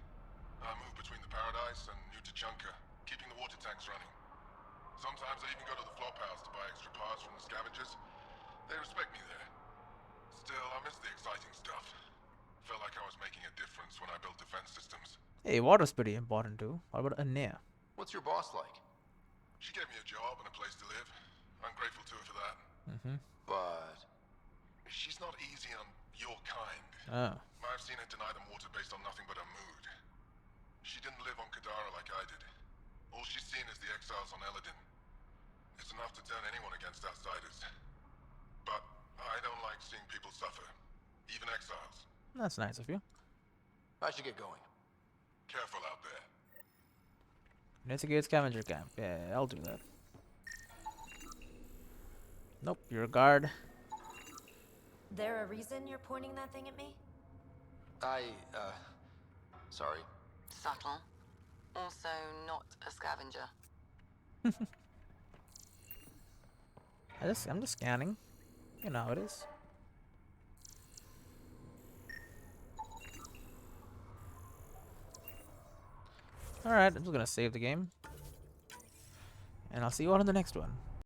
I move between the paradise and New Tuchanka, keeping the water tanks running. Sometimes I even go to the flop house to buy extra parts from the scavengers. They respect me there. Still, I miss the exciting stuff. Felt like I was making a difference when I built defense systems. Hey, water's pretty important too. What about Ania? What's your boss like? She gave me a job and a place to live. I'm grateful to her for that. But she's not easy on your kind. Oh. I've seen her deny them water based on nothing but her mood. She didn't live on Kadara like I did. All she's seen is the exiles on Eladin. It's enough to turn anyone against outsiders. But I don't like seeing people suffer, even exiles. That's nice of you. I should get going. Careful out there. Investigate scavenger camp. Yeah, I'll do that. Nope, you're a guard. There a reason you're pointing that thing at me? Sorry. Subtle. Also not a scavenger. I'm just scanning. You know how it is. Alright, I'm just gonna save the game. And I'll see you all in the next one.